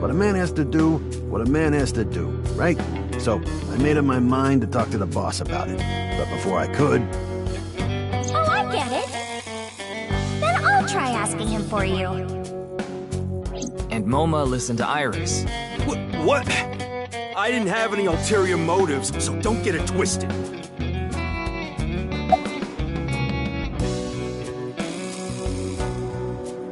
Speaker 18: But a man has to do what a man has to do, right? So I made up my mind to talk to the boss about it. But before I could...
Speaker 6: Oh, I get it. Then I'll try asking him for you.
Speaker 10: And Moma listened to Iris.
Speaker 8: What? I didn't have any ulterior motives, so don't get it twisted.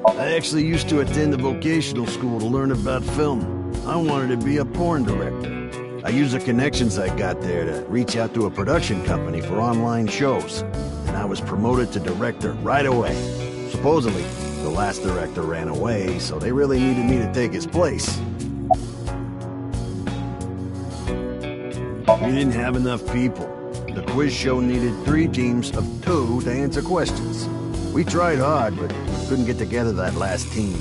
Speaker 18: I actually used to attend a vocational school to learn about film. I wanted to be a porn director. I I used the connections I got there to reach out to a production company for online shows, and I was promoted to director right away. Supposedly, the last director ran away, so they really needed me to take his place. We didn't have enough people. The quiz show needed 3 teams of 2 to answer questions. We tried hard, but couldn't get together that last team.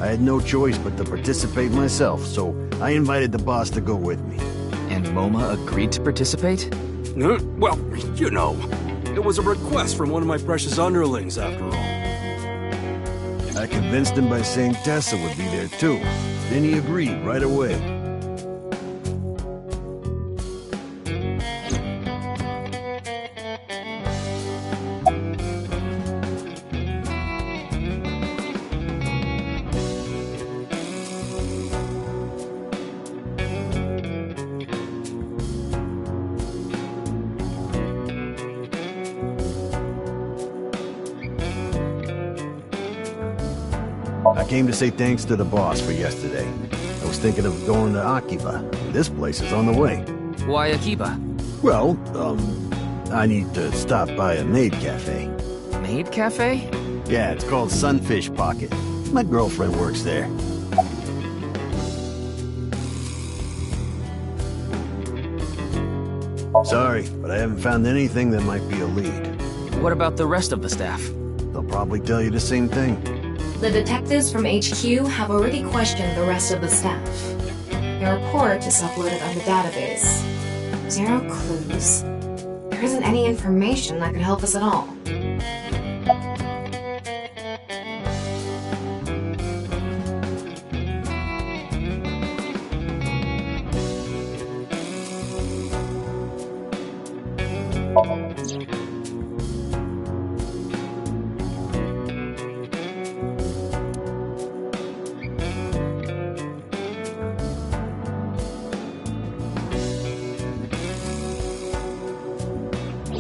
Speaker 18: I had no choice but to participate myself, so I invited the boss to go with me.
Speaker 10: And MoMA agreed to participate?
Speaker 8: Well, you know, it was a request from one of my precious underlings, after all.
Speaker 18: I convinced him by saying Tessa would be there too. Then he agreed right away. I came to say thanks to the boss for yesterday. I was thinking of going to Akiba. This place is on the way.
Speaker 10: Why Akiba?
Speaker 18: Well, I need to stop by a maid cafe.
Speaker 10: Maid cafe?
Speaker 18: Yeah, it's called Sunfish Pocket. My girlfriend works there. Sorry, but I haven't found anything that might be a lead.
Speaker 10: What about the rest of the staff?
Speaker 18: They'll probably tell you the same thing.
Speaker 3: The detectives from HQ have already questioned the rest of the staff. Their report is uploaded on the database. 0 clues. There isn't any information that could help us at all.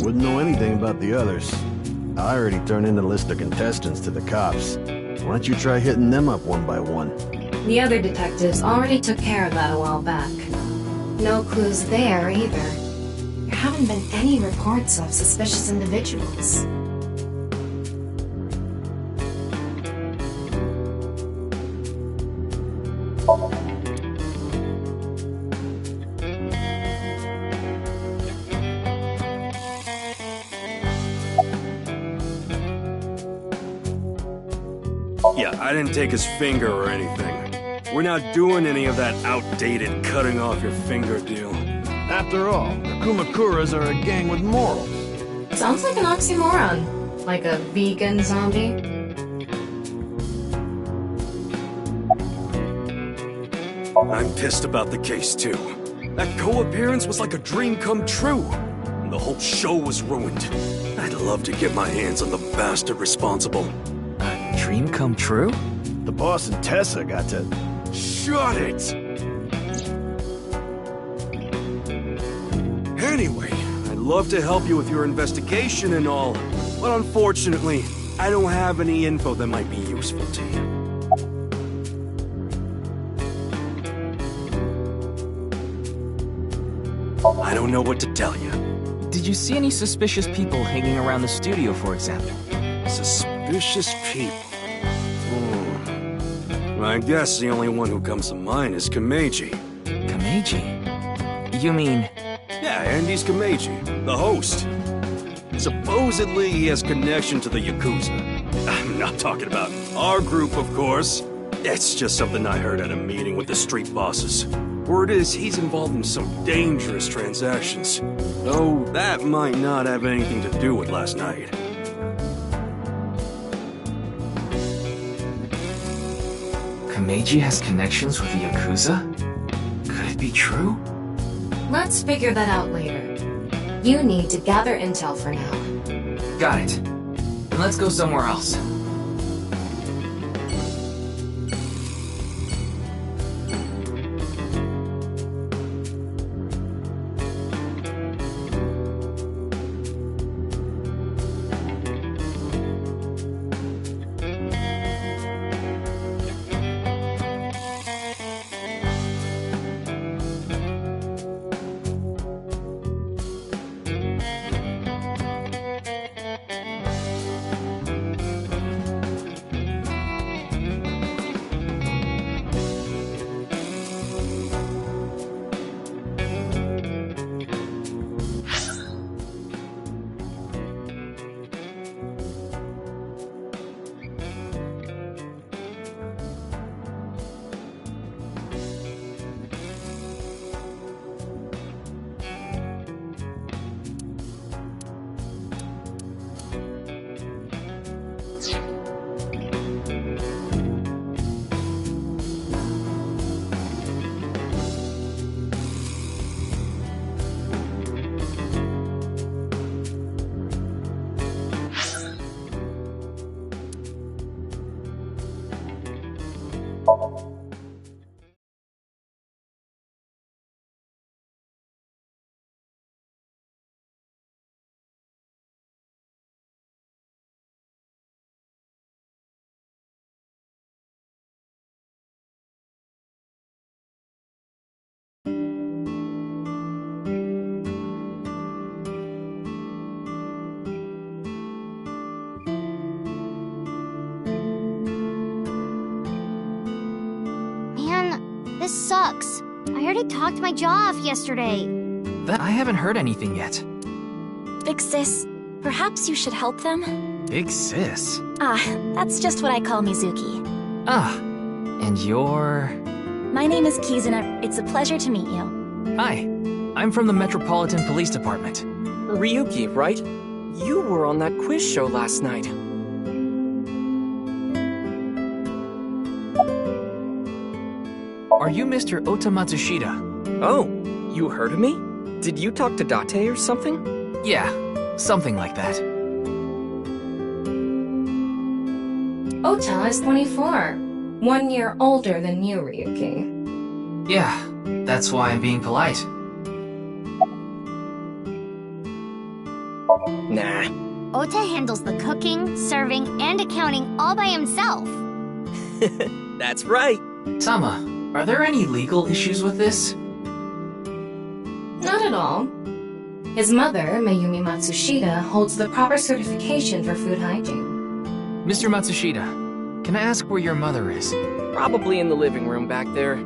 Speaker 18: Wouldn't know anything about the others. I already turned in a list of contestants to the cops. Why don't you try hitting them up one by one?
Speaker 3: The other detectives already took care of that a while back. No clues there either. There haven't been any reports of suspicious individuals.
Speaker 8: Yeah, I didn't take his finger or anything. We're not doing any of that outdated cutting off your finger deal.
Speaker 18: After all, the Kumakuras are a gang with morals.
Speaker 3: Sounds like an oxymoron. Like a vegan zombie.
Speaker 8: I'm pissed about the case, too. That co-appearance was like a dream come true. And the whole show was ruined. I'd love to get my hands on the bastard responsible.
Speaker 10: A dream come true?
Speaker 18: The boss and Tessa got to...
Speaker 8: Shut it! Anyway, I'd love to help you with your investigation and all, but unfortunately, I don't have any info that might be useful to you. I don't know what to tell you.
Speaker 10: Did you see any suspicious people hanging around the studio, for example?
Speaker 8: Suspicious people? I guess the only one who comes to mind is Kameji.
Speaker 10: Kameji? You mean...
Speaker 8: Yeah, Andy's Kameji, the host. Supposedly he has connection to the Yakuza. I'm not talking about our group, of course. It's just something I heard at a meeting with the street bosses. Word is he's involved in some dangerous transactions. Though that might not have anything to do with last night.
Speaker 10: Kameji has connections with the Yakuza? Could it be true?
Speaker 3: Let's figure that out later. You need to gather intel for now.
Speaker 10: Got it. Then let's go somewhere else.
Speaker 6: this sucks. I already talked my jaw off yesterday.
Speaker 10: I haven't heard anything yet.
Speaker 19: Big sis, perhaps you should help them?
Speaker 10: Big sis?
Speaker 19: That's just what I call Mizuki.
Speaker 10: And you're...
Speaker 19: My name is Kizuna. It's a pleasure to meet you.
Speaker 10: Hi, I'm from the Metropolitan Police Department.
Speaker 12: Ryuki, right? You were on that quiz show last night.
Speaker 10: Are you Mr. Ota Matsushita?
Speaker 12: Oh, you heard of me? Did you talk to Date or something?
Speaker 10: Yeah, something like that.
Speaker 3: Ota is 24. 1 year older than you, Ryuki.
Speaker 10: Yeah, that's why I'm being polite.
Speaker 12: Nah.
Speaker 6: Ota handles the cooking, serving, and accounting all by himself.
Speaker 12: That's right.
Speaker 10: Tama, are there any legal issues with this?
Speaker 3: Not at all. His mother, Mayumi Matsushita, holds the proper certification for food hygiene.
Speaker 10: Mr. Matsushita, can I ask where your mother is?
Speaker 12: Probably in the living room back there.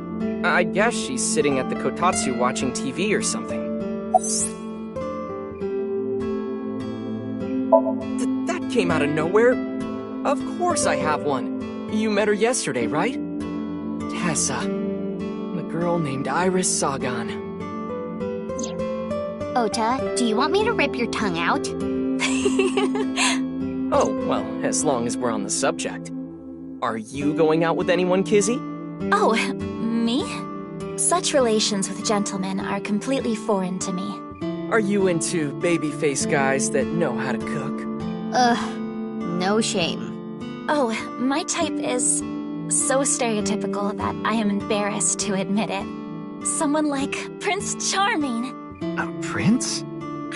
Speaker 12: I guess she's sitting at the kotatsu watching TV or something. That came out of nowhere. Of course I have one. You met her yesterday, right? Tessa. The girl named Iris Sagan.
Speaker 6: Ota, do you want me to rip your tongue out?
Speaker 12: Oh, well, as long as we're on the subject. Are you going out with anyone, Kizzy?
Speaker 19: Oh, me? Such relations with gentlemen are completely foreign to me.
Speaker 12: Are you into baby-faced guys that know how to cook?
Speaker 6: Ugh, no shame.
Speaker 19: Oh, my type is so stereotypical that I am embarrassed to admit it. Someone like Prince Charming.
Speaker 10: A prince?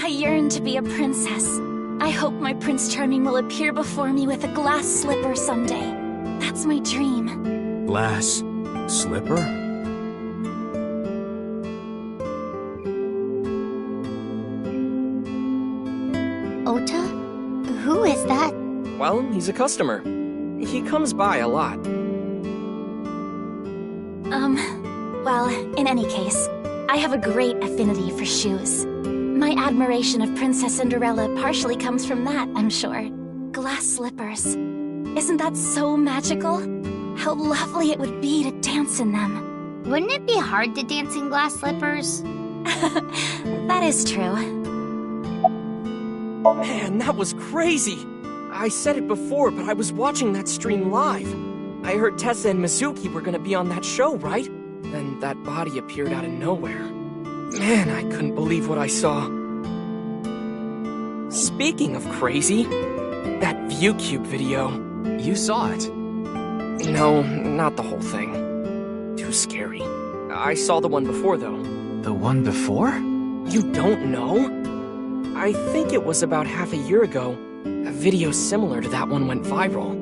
Speaker 19: I yearn to be a princess. I hope my Prince Charming will appear before me with a glass slipper someday. That's my dream.
Speaker 8: Glass slipper?
Speaker 6: Ota? Who is that?
Speaker 12: Well, he's a customer. He comes by a lot.
Speaker 19: Well, in any case, I have a great affinity for shoes. My admiration of Princess Cinderella partially comes from that, I'm sure. Glass slippers. Isn't that so magical? How lovely it would be to dance in them.
Speaker 6: Wouldn't it be hard to dance in glass slippers?
Speaker 19: That is true.
Speaker 12: Man, that was crazy! I said it before, but I was watching that stream live. I heard Tessa and Mizuki were gonna be on that show, right? Then that body appeared out of nowhere. Man, I couldn't believe what I saw. Speaking of crazy, that ViewCube video.
Speaker 10: You saw it?
Speaker 12: No, not the whole thing. Too scary. I saw the one before, though.
Speaker 10: The one before?
Speaker 12: You don't know? I think it was about half a year ago. A video similar to that one went viral.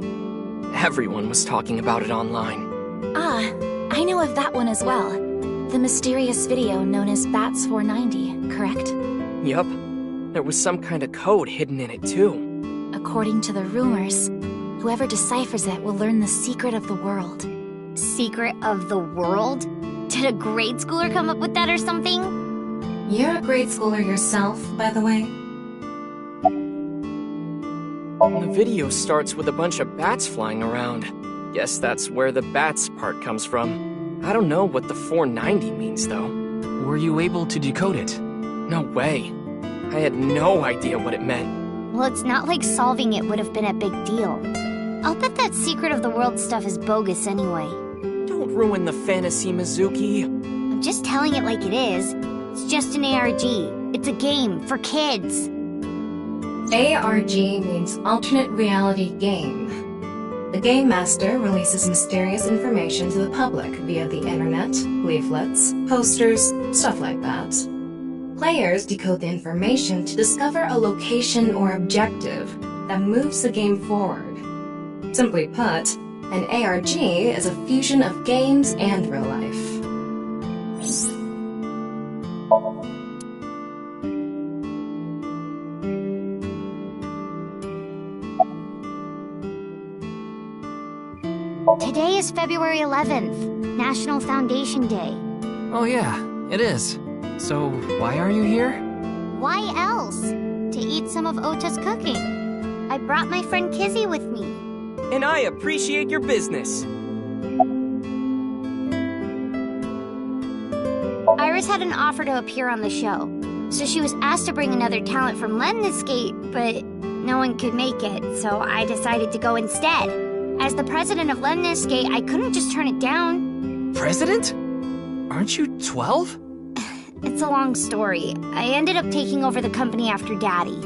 Speaker 12: Everyone was talking about it online.
Speaker 19: I know of that one as well. The mysterious video known as Bats 490, correct?
Speaker 12: Yup. There was some kind of code hidden in it, too.
Speaker 19: According to the rumors, whoever deciphers it will learn the secret of the world.
Speaker 6: Secret of the world? Did a grade schooler come up with that or something?
Speaker 3: You're a grade schooler yourself, by the way.
Speaker 12: The video starts with a bunch of bats flying around. Guess that's where the bats part comes from. I don't know what the 490 means, though.
Speaker 10: Were you able to decode it?
Speaker 12: No way. I had no idea what it meant.
Speaker 6: Well, it's not like solving it would have been a big deal. I'll bet that secret of the world stuff is bogus anyway.
Speaker 12: Don't ruin the fantasy, Mizuki.
Speaker 6: I'm just telling it like it is. It's just an ARG. It's a game for kids.
Speaker 3: ARG means Alternate Reality Game. The Game Master releases mysterious information to the public via the internet, leaflets, posters, stuff like that. Players decode the information to discover a location or objective that moves the game forward. Simply put, an ARG is a fusion of games and real life.
Speaker 6: Today is February 11th. National Foundation Day.
Speaker 10: Oh yeah, it is. So, why are you here?
Speaker 6: Why else? To eat some of Ota's cooking. I brought my friend Kizzy with me.
Speaker 20: And I appreciate your business.
Speaker 6: Iris had an offer to appear on the show, so she was asked to bring another talent from Lemniscate, but no one could make it, so I decided to go instead. As the president of Lemniscate, I couldn't just turn it down.
Speaker 10: President? Aren't you 12?
Speaker 6: It's a long story. I ended up taking over the company after Daddy.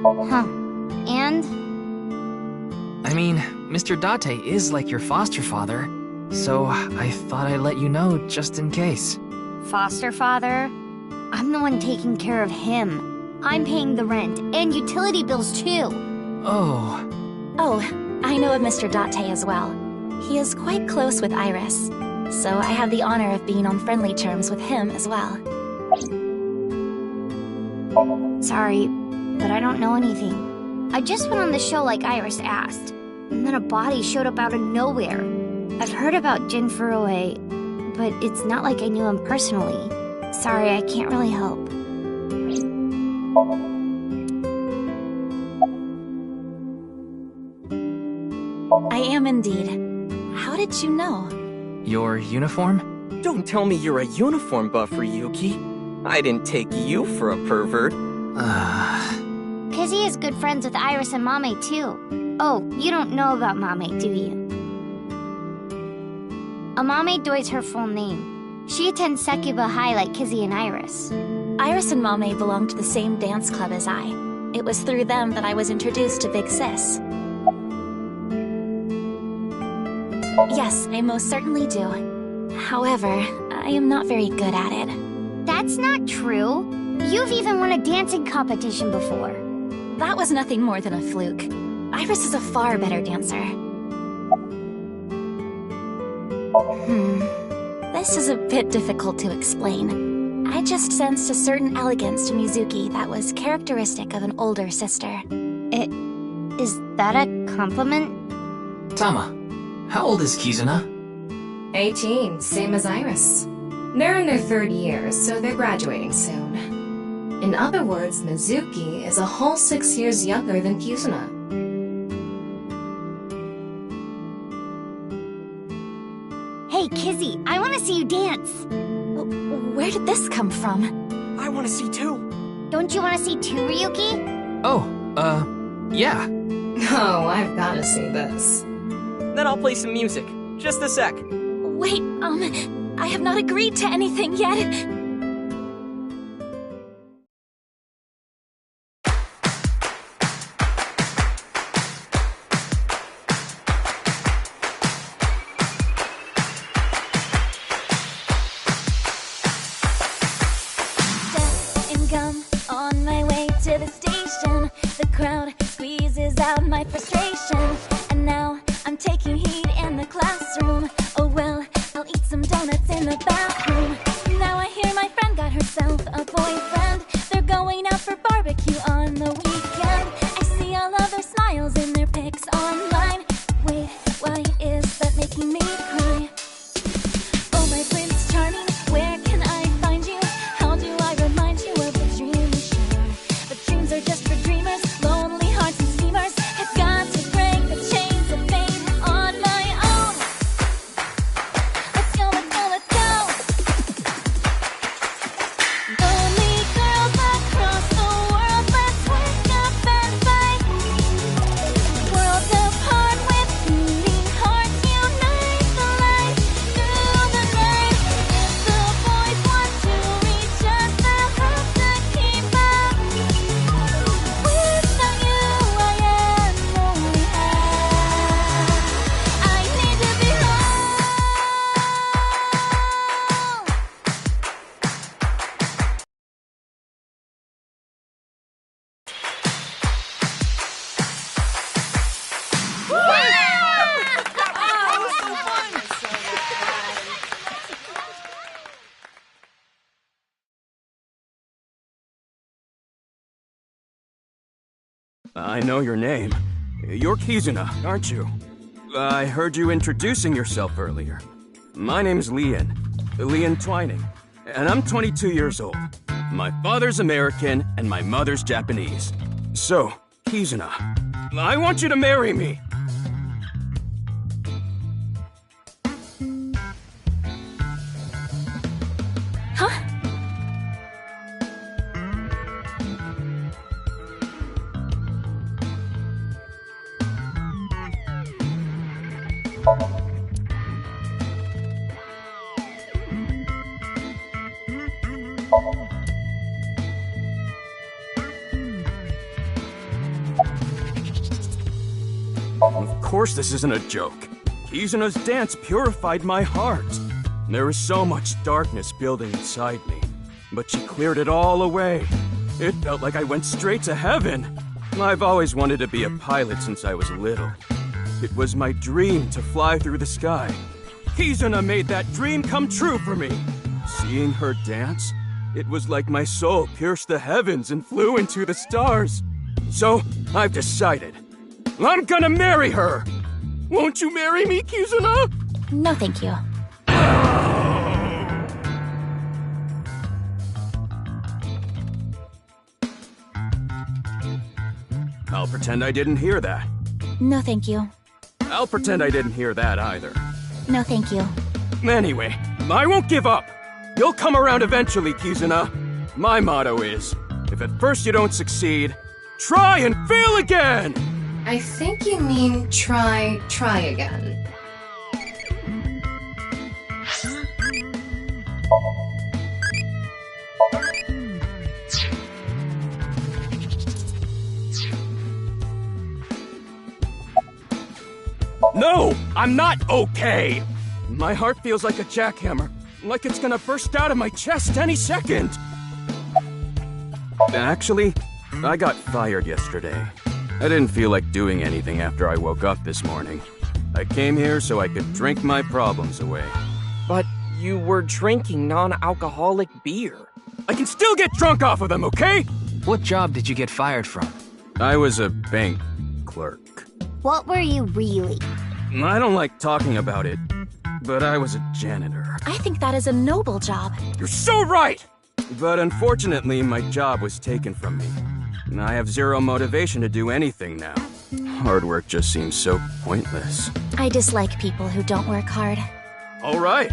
Speaker 6: Huh. And?
Speaker 10: I mean, Mr. Date is like your foster father, so I thought I'd let you know just in case.
Speaker 6: Foster father? I'm the one taking care of him. I'm paying the rent and utility bills too.
Speaker 10: Oh.
Speaker 19: Oh, I know of Mr. Date as well. He is quite close with Iris, so I have the honor of being on friendly terms with him as well.
Speaker 6: Sorry, but I don't know anything. I just went on the show like Iris asked, and then a body showed up out of nowhere. I've heard about Jin Furue, but it's not like I knew him personally. Sorry, I can't really help.
Speaker 19: I am indeed. How did you know?
Speaker 10: Your uniform?
Speaker 20: Don't tell me you're a uniform buffer, Yuki. I didn't take you for a pervert.
Speaker 6: Kizzy is good friends with Iris and Mame too. Oh, you don't know about Mame, do you? Amame Doi's her full name. She attends Sekiba High like Kizzy and Iris.
Speaker 19: Iris and Mame belong to the same dance club as I. It was through them that I was introduced to Big Sis. Yes, I most certainly do. However, I am not very good at it.
Speaker 6: That's not true. You've even won a dancing competition before.
Speaker 19: That was nothing more than a fluke. Iris is a far better dancer. This is a bit difficult to explain. I just sensed a certain elegance to Mizuki that was characteristic of an older sister.
Speaker 6: Is that a compliment?
Speaker 10: Tama, how old is Kizuna?
Speaker 3: 18, same as Iris. They're in their third year, so they're graduating soon. In other words, Mizuki is a whole 6 years younger than Kizuna.
Speaker 6: Hey, Kizzy, I want to see you dance.
Speaker 19: Where did this come from?
Speaker 20: I want to see too.
Speaker 6: Don't you want to see too, Ryuki?
Speaker 10: Oh, yeah.
Speaker 3: Oh, I've got to see this.
Speaker 20: Then I'll play some music. Just a sec.
Speaker 19: Wait, I have not agreed to anything yet.
Speaker 21: My frustration, and now I'm taking heat in the classroom. Oh well, I'll eat some donuts in the bathroom. Now I hear my friend got herself a boyfriend. They're going out for barbecue on the weekend. I see all of their smiles in their pics online. Wait, why is that making me cry? Oh my Prince Charming, where can I find you? How do I remind you of the dream we shared? But dreams are just for dreamers, lonely hearts and schemers. Got to break the chains of fame on my own. Let's go, let's go, let's go. Lonely girls across the world, let's wake up and fight. Worlds apart with beating hearts, unite the light through the night. If the boys want to reach us, they'll have to keep up. Without you, I am lonely. I need to be home.
Speaker 20: I know your name.
Speaker 12: You're Kizuna, aren't you? I heard you introducing yourself earlier. My name's Leon Twining, and I'm 22 years old. My father's American, and my mother's Japanese. So, Kizuna, I want you to marry me.
Speaker 19: Huh?
Speaker 12: Of course this isn't a joke. Kizuna's dance purified my heart. There was so much darkness building inside me, but she cleared it all away. It felt like I went straight to heaven. I've always wanted to be a pilot since I was little. It was my dream to fly through the sky. Kizuna made that dream come true for me. Seeing her dance, it was like my soul pierced the heavens and flew into the stars. So, I've decided. I'm gonna marry her! Won't you marry me, Kizuna?
Speaker 19: No, thank you.
Speaker 12: I'll pretend I didn't hear that.
Speaker 19: No, thank you.
Speaker 12: I'll pretend I didn't hear that either.
Speaker 19: No, thank you.
Speaker 12: Anyway, I won't give up. You'll come around eventually, Kizuna. My motto is, if at first you don't succeed, try and fail again!
Speaker 3: I think you mean try again.
Speaker 12: No! I'm not okay! My heart feels like a jackhammer, like it's gonna burst out of my chest any second! Actually, I got fired yesterday. I didn't feel like doing anything after I woke up this morning. I came here so I could drink my problems away.
Speaker 20: But you were drinking non-alcoholic beer.
Speaker 12: I can still get drunk off of them, okay?
Speaker 10: What job did you get fired from?
Speaker 12: I was a bank clerk.
Speaker 6: What were you really?
Speaker 12: I don't like talking about it, but I was a janitor.
Speaker 19: I think that is a noble job.
Speaker 12: You're so right! But unfortunately, my job was taken from me. I have zero motivation to do anything now. Hard work just seems so pointless.
Speaker 19: I dislike people who don't work hard.
Speaker 12: All right.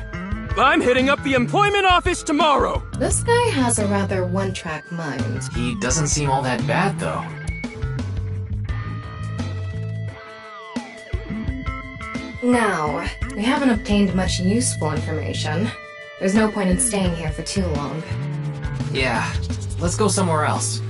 Speaker 12: I'm hitting up the employment office tomorrow.
Speaker 3: This guy has a rather one-track mind.
Speaker 10: He doesn't seem all that bad, though.
Speaker 3: Now, we haven't obtained much useful information. There's no point in staying here for too long.
Speaker 10: Yeah, let's go somewhere else.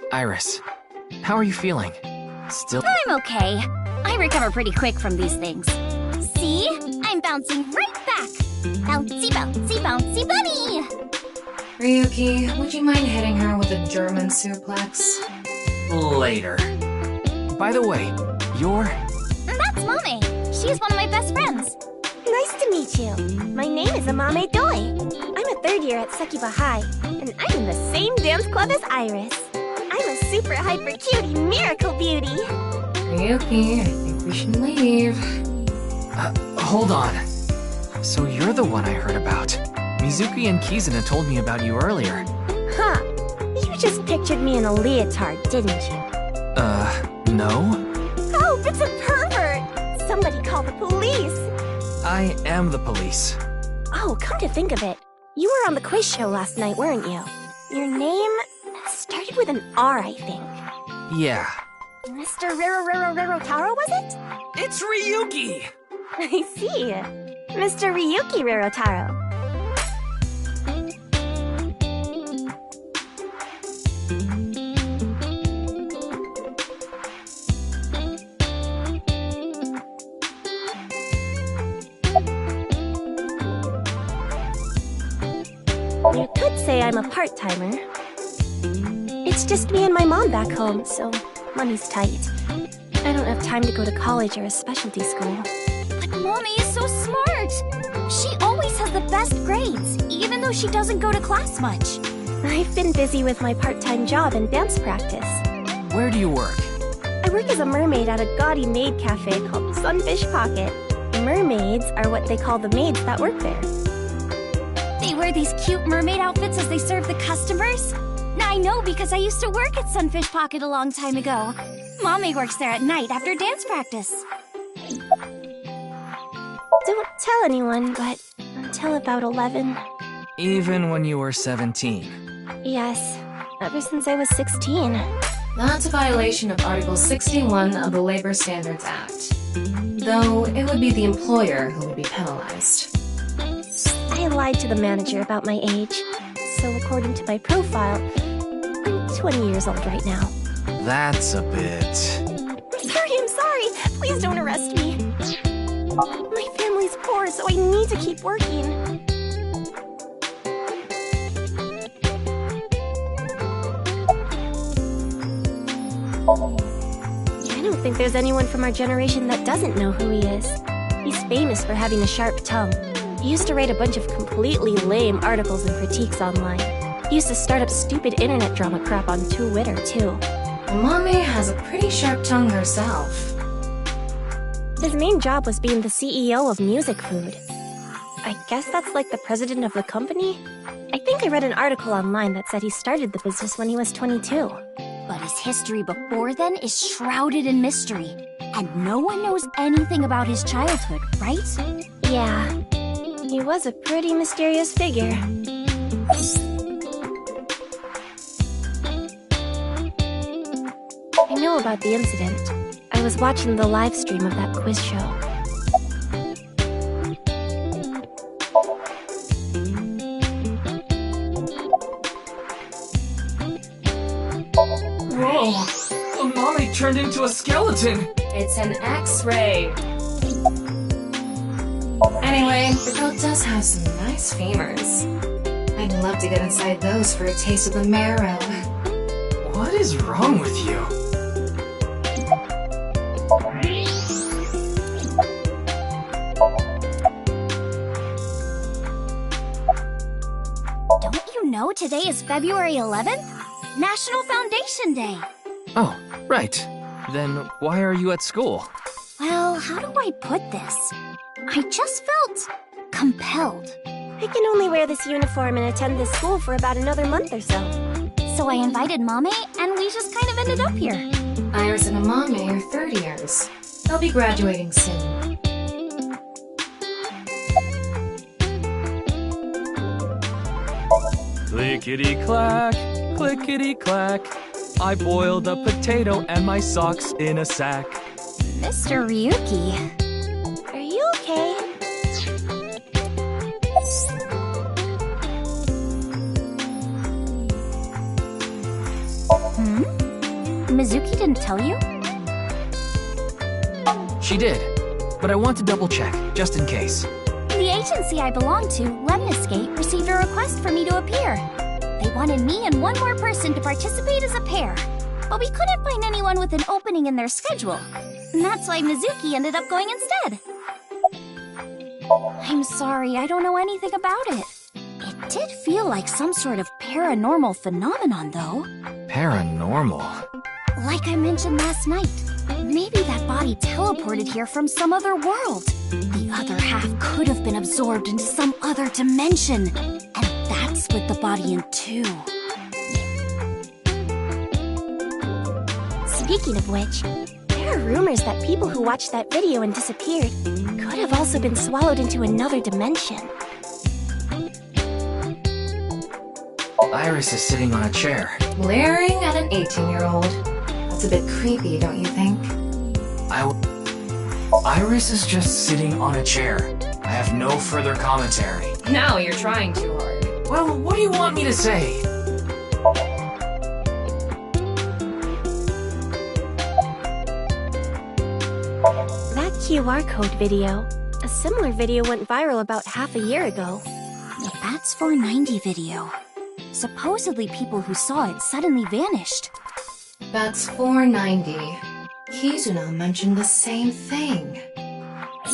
Speaker 10: Iris, how are you feeling? Still—
Speaker 6: I'm okay. I recover pretty quick from these things. See? I'm bouncing right back. Bouncy, bouncy, bouncy bunny!
Speaker 3: Ryuki, would you mind hitting her with a German suplex?
Speaker 10: Later. By the way, you're—
Speaker 6: That's Mame. She's one of my best friends.
Speaker 5: Nice to meet you. My name is Amame Doi. I'm a third year at Sekiba High, and I'm in the same dance club as Iris. I'm a super hyper cutie miracle beauty.
Speaker 3: Ryuki, I think we should leave.
Speaker 10: Hold on. So you're the one I heard about. Mizuki and Kizuna told me about you earlier.
Speaker 5: Huh. You just pictured me in a leotard, didn't you?
Speaker 10: No?
Speaker 5: Oh, it's a pervert! Somebody call the police!
Speaker 10: I am the police.
Speaker 5: Oh, come to think of it, you were on the quiz show last night, weren't you? Your name Started with an R, I think.
Speaker 10: Yeah.
Speaker 5: Mr. Rarotaro, was it?
Speaker 12: It's Ryuki!
Speaker 5: I see. Mr. Ryuki Rarotaro. You could say I'm a part-timer. It's just me and my mom back home, so money's tight. I don't have time to go to college or a specialty school.
Speaker 21: But Mommy is so smart! She always has the best grades, even though she doesn't go to class much.
Speaker 5: I've been busy with my part-time job and dance practice.
Speaker 10: Where do you work?
Speaker 5: I work as a mermaid at a gaudy maid cafe called Sunfish Pocket. Mermaids are what they call the maids that work there.
Speaker 21: They wear these cute mermaid outfits as they serve the customers? I know because I used to work at Sunfish Pocket a long time ago. Mommy works there at night after dance practice.
Speaker 5: Don't tell anyone, but until about 11.
Speaker 10: Even when you were 17?
Speaker 5: Yes, ever since I was 16.
Speaker 3: That's a violation of Article 61 of the Labor Standards Act. Though it would be the employer who would be penalized.
Speaker 5: I lied to the manager about my age. So according to my profile, I'm 20 years old right now.
Speaker 10: That's a bit...
Speaker 5: I'm sorry. Please don't arrest me. My family's poor, so I need to keep working. I don't think there's anyone from our generation that doesn't know who he is. He's famous for having a sharp tongue. He used to write a bunch of completely lame articles and critiques online. He used to start up stupid internet drama crap on Twitter, too.
Speaker 3: Mommy has a pretty sharp tongue herself.
Speaker 5: His main job was being the CEO of Music Food. I guess that's like the president of the company? I think I read an article online that said he started the business when he was 22.
Speaker 21: But his history before then is shrouded in mystery. And no one knows anything about his childhood, right?
Speaker 5: Yeah. He was a pretty mysterious figure. I know about the incident. I was watching the live stream of that quiz show.
Speaker 12: Whoa! Mommy turned into a skeleton!
Speaker 3: It's an X-ray. Anyway, the girl does have some nice femurs. I'd love to get inside those for a taste of the marrow.
Speaker 12: What is wrong with you?
Speaker 21: Don't you know today is February 11th? National Foundation Day.
Speaker 10: Oh, right. Then why are you at school?
Speaker 21: Well, how do I put this? I just felt compelled.
Speaker 5: I can only wear this uniform and attend this school for about another month or so.
Speaker 21: So I invited Mommy, and we just kind of ended up here.
Speaker 3: Iris and Amame are third years. They'll be graduating soon.
Speaker 12: Clickety-clack, clickety-clack. I boiled a potato and my socks in a sack.
Speaker 21: Mr. Ryuki.
Speaker 5: Are you okay?
Speaker 21: Mizuki didn't tell you?
Speaker 10: She did, but I want to double check, just in case.
Speaker 21: The agency I belong to, Lemniscape, received a request for me to appear. They wanted me and one more person to participate as a pair, but we couldn't find anyone with an opening in their schedule. And that's why Mizuki ended up going instead. I'm sorry, I don't know anything about it. It did feel like some sort of paranormal phenomenon, though.
Speaker 10: Paranormal?
Speaker 21: Like I mentioned last night, maybe that body teleported here from some other world. The other half could have been absorbed into some other dimension, and that split the body in two.
Speaker 5: Speaking of which, there are rumors that people who watched that video and disappeared could have also been swallowed into another dimension.
Speaker 10: Iris is sitting on a chair.
Speaker 3: Glaring at an 18-year-old. That's a bit creepy, don't you think?
Speaker 10: Iris is just sitting on a chair. I have no further commentary.
Speaker 3: Now you're trying too hard.
Speaker 10: Well, what do you want me to say?
Speaker 5: That QR code video. A similar video went viral about half a year ago.
Speaker 21: The Bats 490 video. Supposedly people who saw it suddenly vanished.
Speaker 3: Bats 490. Kizuna mentioned the same thing.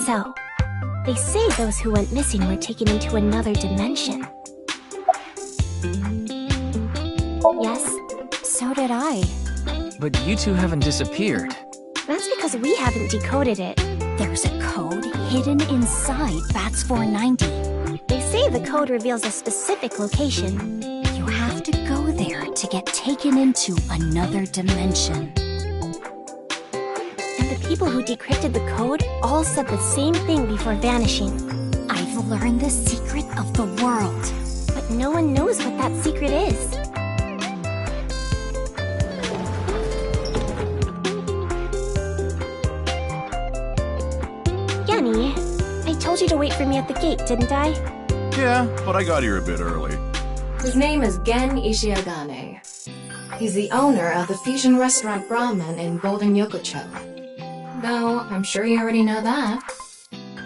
Speaker 5: So, they say those who went missing were taken into another dimension. Yes,
Speaker 21: so did I.
Speaker 10: But you two haven't disappeared.
Speaker 5: That's because we haven't decoded it.
Speaker 21: There's a code hidden inside Bats 490.
Speaker 5: They say the code reveals a specific location.
Speaker 21: You have to go there to get taken into another dimension.
Speaker 5: And the people who decrypted the code all said the same thing before vanishing.
Speaker 21: I've learned the secret of the world.
Speaker 5: But no one knows what that secret is. Genny, I told you to wait for me at the gate, didn't I?
Speaker 4: Yeah, but I got here a bit early.
Speaker 3: His name is Gen Ishiagane. He's the owner of the fusion restaurant Ramen in Golden Yokocho. Though, I'm sure you already know that.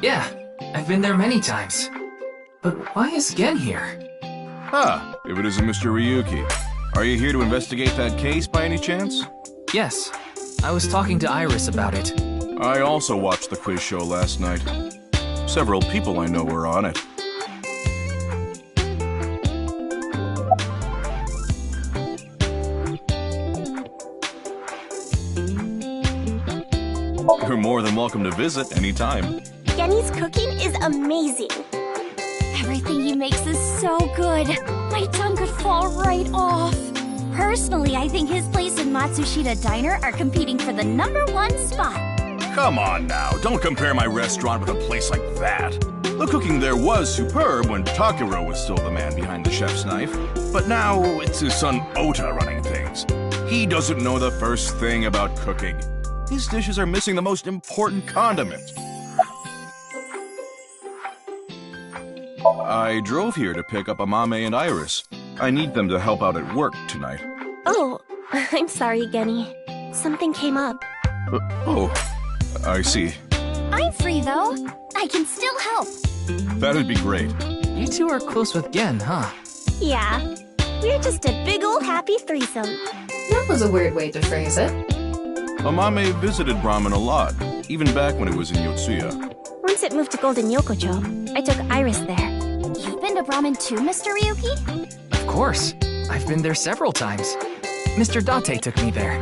Speaker 10: Yeah, I've been there many times. But why is Gen here?
Speaker 4: Ah, if it isn't Mr. Ryuki. Are you here to investigate that case by any chance?
Speaker 10: Yes, I was talking to Iris about it.
Speaker 4: I also watched the quiz show last night. Several people I know were on it. You're more than welcome to visit anytime.
Speaker 5: Genny's cooking is amazing.
Speaker 21: Everything he makes is so good. My tongue could fall right off. Personally, I think his place and Matsushita Diner are competing for the #1 spot.
Speaker 4: Come on now, don't compare my restaurant with a place like that. The cooking there was superb when Takuro was still the man behind the chef's knife. But now it's his son Ota running things. He doesn't know the first thing about cooking. His dishes are missing the most important condiment. I drove here to pick up Amame and Iris. I need them to help out at work tonight.
Speaker 5: Oh, I'm sorry, Genny. Something came up.
Speaker 4: Oh, I see.
Speaker 21: I'm free, though. I can still help.
Speaker 4: That'd be great.
Speaker 10: You two are close with Gen, huh?
Speaker 5: Yeah. We're just a big ol' happy threesome.
Speaker 3: That was a weird way to phrase it.
Speaker 4: Amame visited Ramen a lot, even back when it was in Yotsuya.
Speaker 5: Once it moved to Golden Yokocho, I took Iris there.
Speaker 21: You've been to Ramen too, Mr. Ryuki?
Speaker 10: Of course. I've been there several times. Mr. Date took me there.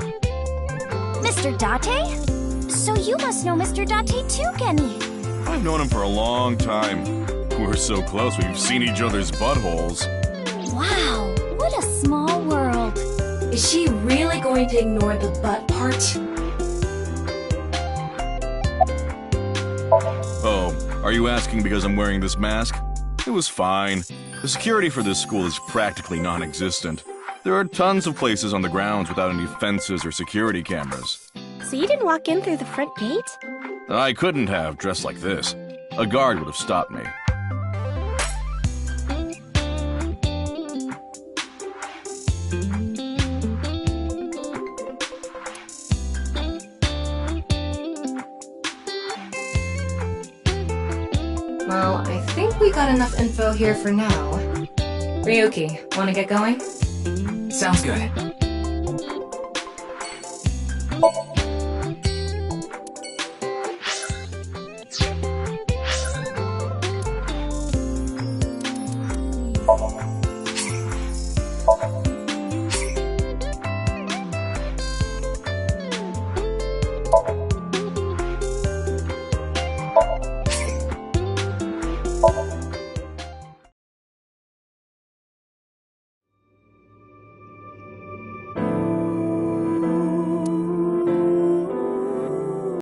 Speaker 21: Mr. Date? So you must know Mr. Date too, Genny.
Speaker 4: I've known him for a long time. We're so close we've seen each other's buttholes.
Speaker 21: Wow, what a small world.
Speaker 3: Is she really going to ignore the butt part?
Speaker 4: Oh, are you asking because I'm wearing this mask? It was fine. The security for this school is practically non-existent. There are tons of places on the grounds without any fences or security cameras.
Speaker 5: So you didn't walk in through the front gate?
Speaker 4: I couldn't have dressed like this. A guard would have stopped me.
Speaker 3: Well, I think we got enough info here for now. Ryuki, wanna get going?
Speaker 10: Sounds good.